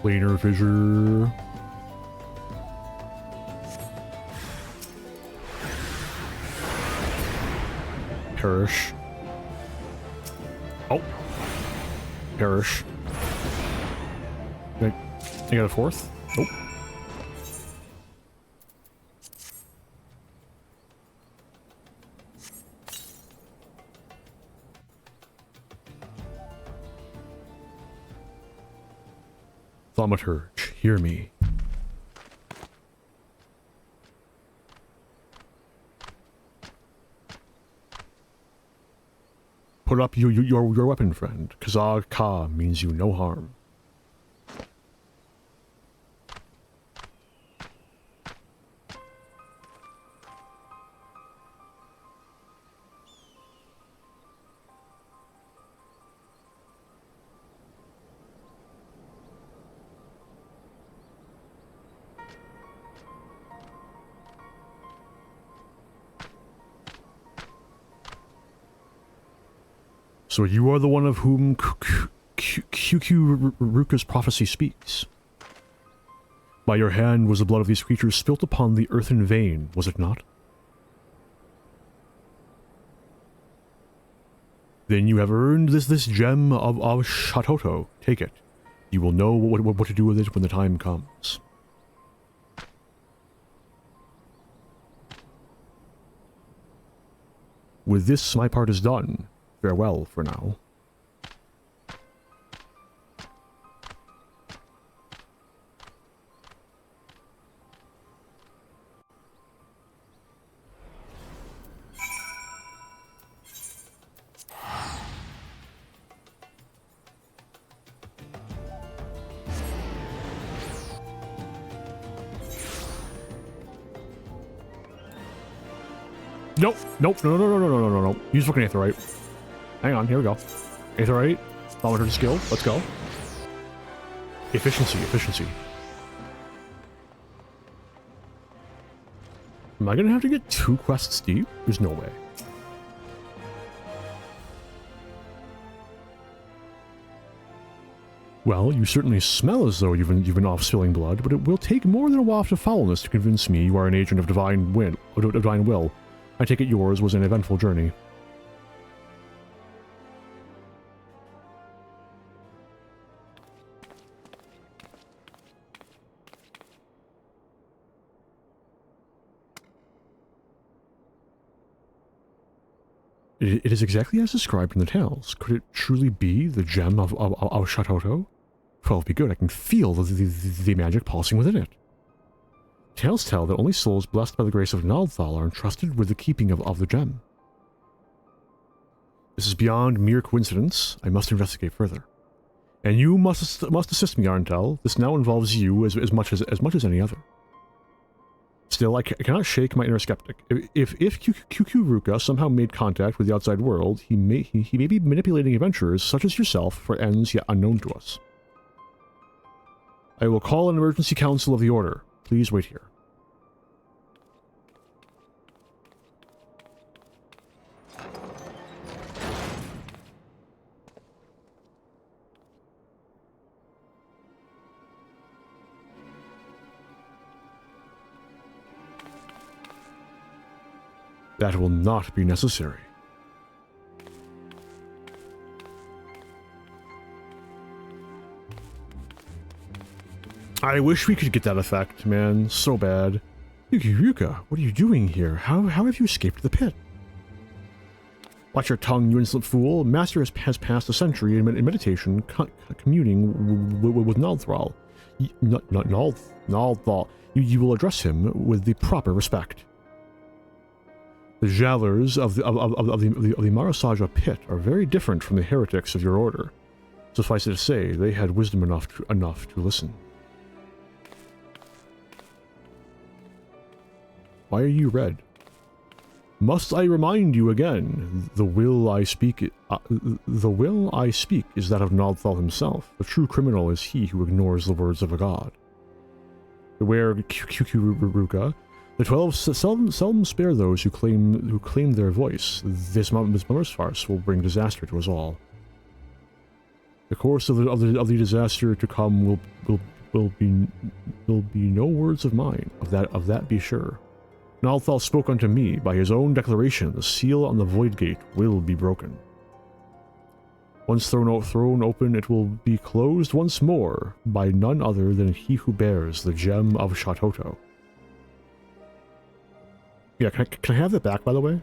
Planar fissure. Perish. Oh. Perish. I got a fourth? Nope. Thaumaturge, hear me. Put up your weapon, friend. Kazag Ka means you no harm. So you are the one of whom QQ Ruka's prophecy speaks. By your hand was the blood of these creatures spilt upon the earthen vein, was it not? Then you have earned this gem of Shatoto. Take it. You will know what to do with it when the time comes. With this, my part is done. Farewell for now. Nope, nope, no. Use fucking Aetherite. Hang on, here we go. Aetherite, Thaumaturge skill, let's go. Efficiency. Am I gonna have to get 2 quests deep? There's no way. Well, you certainly smell as though you've been off spilling blood, but it will take more than a waft of foulness to convince me you are an agent of divine will. I take it yours was an eventful journey. It is exactly as described in the tales. Could it truly be the gem of Shatoto? Well, it'd be good. I can feel the magic pulsing within it. Tales tell that only souls blessed by the grace of Naldthal are entrusted with the keeping of the gem. This is beyond mere coincidence. I must investigate further. And you must assist me, Arntel. This now involves you as much as any other. Still, I cannot shake my inner skeptic. If QQ Ruka somehow made contact with the outside world, he may be manipulating adventurers such as yourself for ends yet unknown to us. I will call an emergency council of the Order. Please wait here. That will not be necessary. I wish we could get that effect, man. So bad. Yuka, what are you doing here? How have you escaped the pit? Watch your tongue, you insolent fool. Master has passed a century in meditation, communing with Naldthal. Naldthal. You will address him with the proper respect. The jailers of the Marasaja pit are very different from the heretics of your order. Suffice it to say, they had wisdom enough to listen. Why are you red? Must I remind you again? The will I speak is that of Naldthal himself. The true criminal is he who ignores the words of a god. Beware, Ruka. The 12 seldom spare those who claim their voice. This mummer's farce will bring disaster to us all. The course of the disaster to come will be no words of mine. Of that be sure. Naldthal spoke unto me by his own declaration. The seal on the void gate will be broken. Once thrown open, it will be closed once more by none other than he who bears the gem of Shatoto. Yeah, can I have that back, by the way?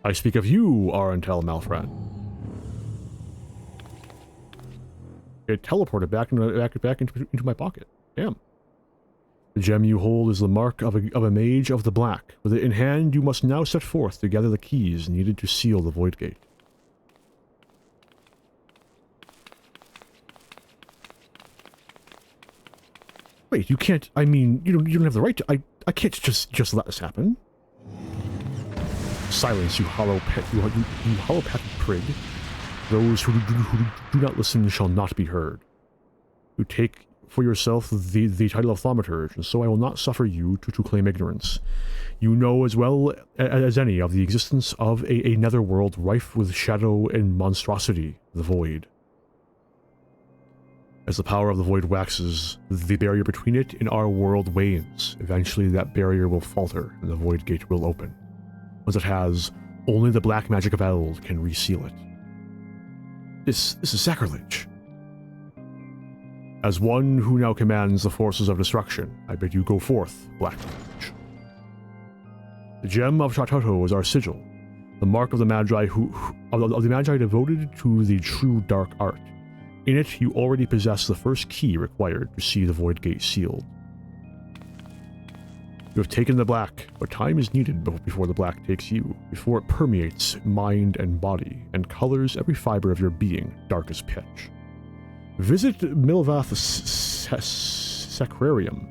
I speak of you, Arantel Malfrat. It teleported back into my pocket. Damn. The gem you hold is the mark of a mage of the black. With it in hand, you must now set forth to gather the keys needed to seal the void gate. Wait, you can't, I mean, you don't have the right to, I can't just let this happen. Silence, you hollow-pated prig. Those who do not listen shall not be heard. You take for yourself the title of Thaumaturge, and so I will not suffer you to claim ignorance. You know as well as any of the existence of a netherworld rife with shadow and monstrosity, the void. As the power of the void waxes, the barrier between it and our world wanes. Eventually that barrier will falter and the void gate will open. Once it has, only the black magic of Eld can reseal it. This is sacrilege. As one who now commands the forces of destruction, I bid you go forth, Black Mage. The gem of Shatoto is our sigil, the mark of the Magi of the Magi devoted to the true dark art. In it, you already possess the first key required to see the void gate sealed. You have taken the black, but time is needed before the black takes you, before it permeates mind and body, and colors every fiber of your being dark as pitch. Visit Milvath's Sacrarium,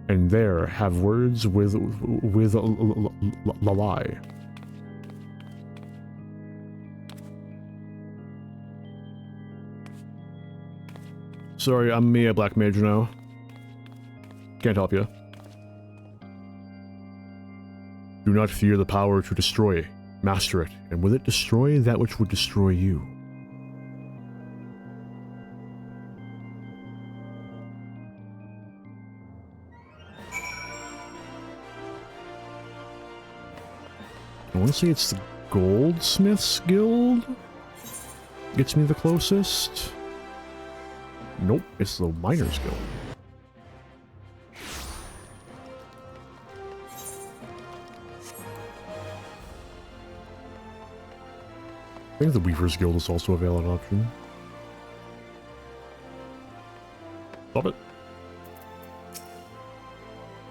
and there have words with Lalai. Sorry, I'm me, a black mage now. Can't help you. Do not fear the power to destroy. Master it, and with it destroy that which would destroy you. I want to say it's the Goldsmiths Guild. Gets me the closest. Nope, it's the Miners Guild. I think the Weavers Guild is also a valid option. Love it.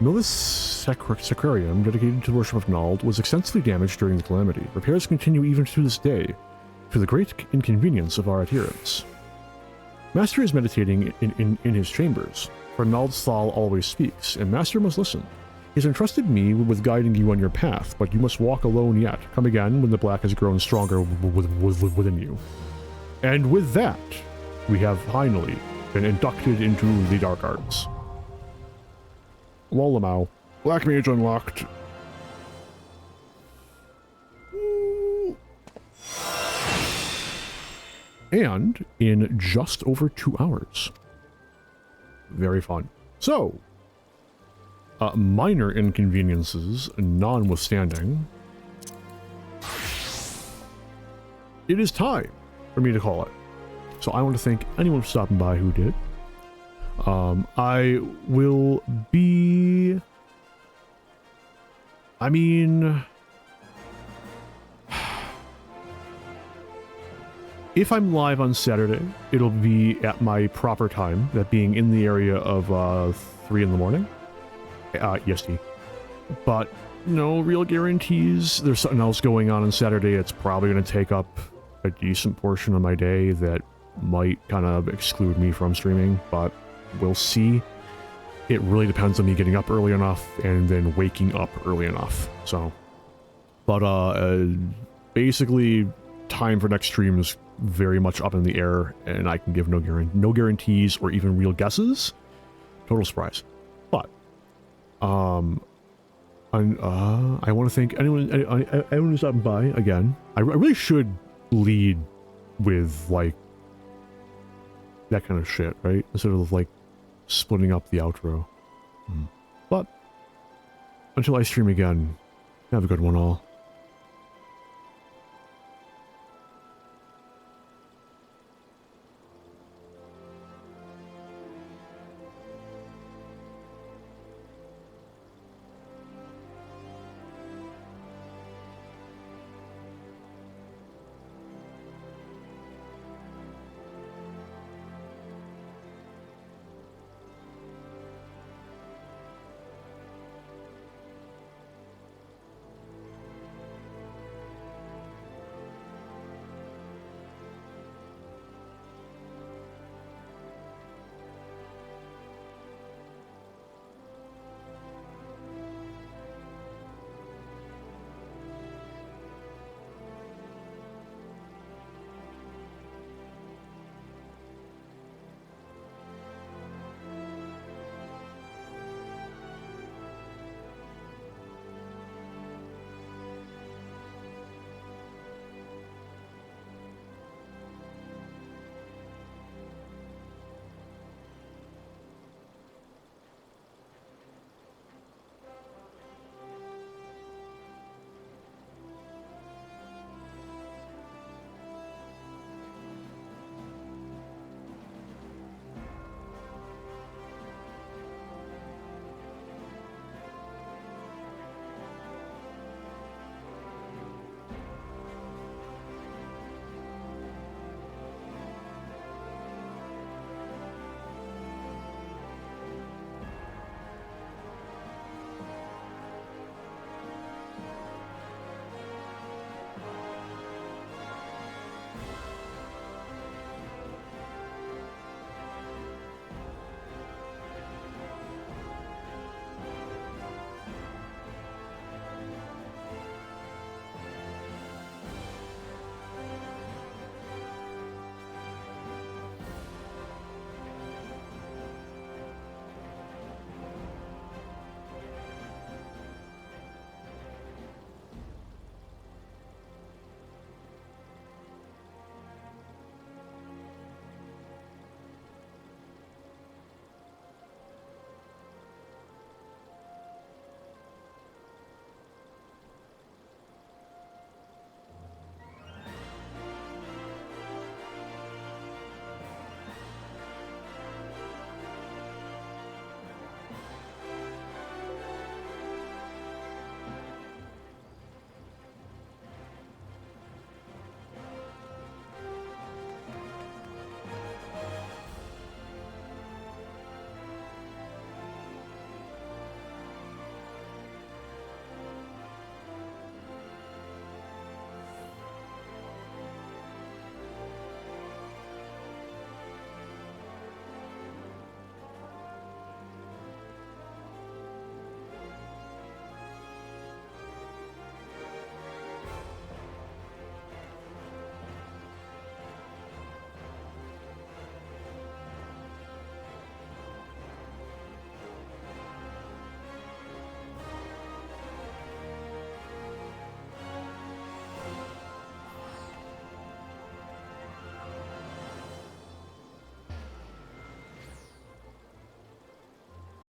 Milvath's Sacrarium, dedicated to the worship of Nald, was extensively damaged during the calamity. Repairs continue even to this day, to the great inconvenience of our adherents. Master is meditating in his chambers, for Nald's Thal always speaks, and Master must listen. He has entrusted me with guiding you on your path, but you must walk alone yet. Come again when the black has grown stronger within you. And with that, we have finally been inducted into the Dark Arts. lmao. Black Mage unlocked. And in just over 2 hours. Very fun. So, minor inconveniences notwithstanding, it is time for me to call it. So I want to thank anyone for stopping by who did. I will be... I mean... If I'm live on Saturday, it'll be at my proper time, that being in the area of 3 in the morning, EST. But no real guarantees. There's something else going on Saturday. It's probably going to take up a decent portion of my day that might kind of exclude me from streaming, but we'll see. It really depends on me getting up early enough and then waking up early enough. So, but basically, time for next stream is very much up in the air, and I can give no guarantees or even real guesses. Total surprise. But I want to thank anyone who's stopping by again. I really should lead with like that kind of shit, right? Instead of like splitting up the outro. But until I stream again, have a good one all.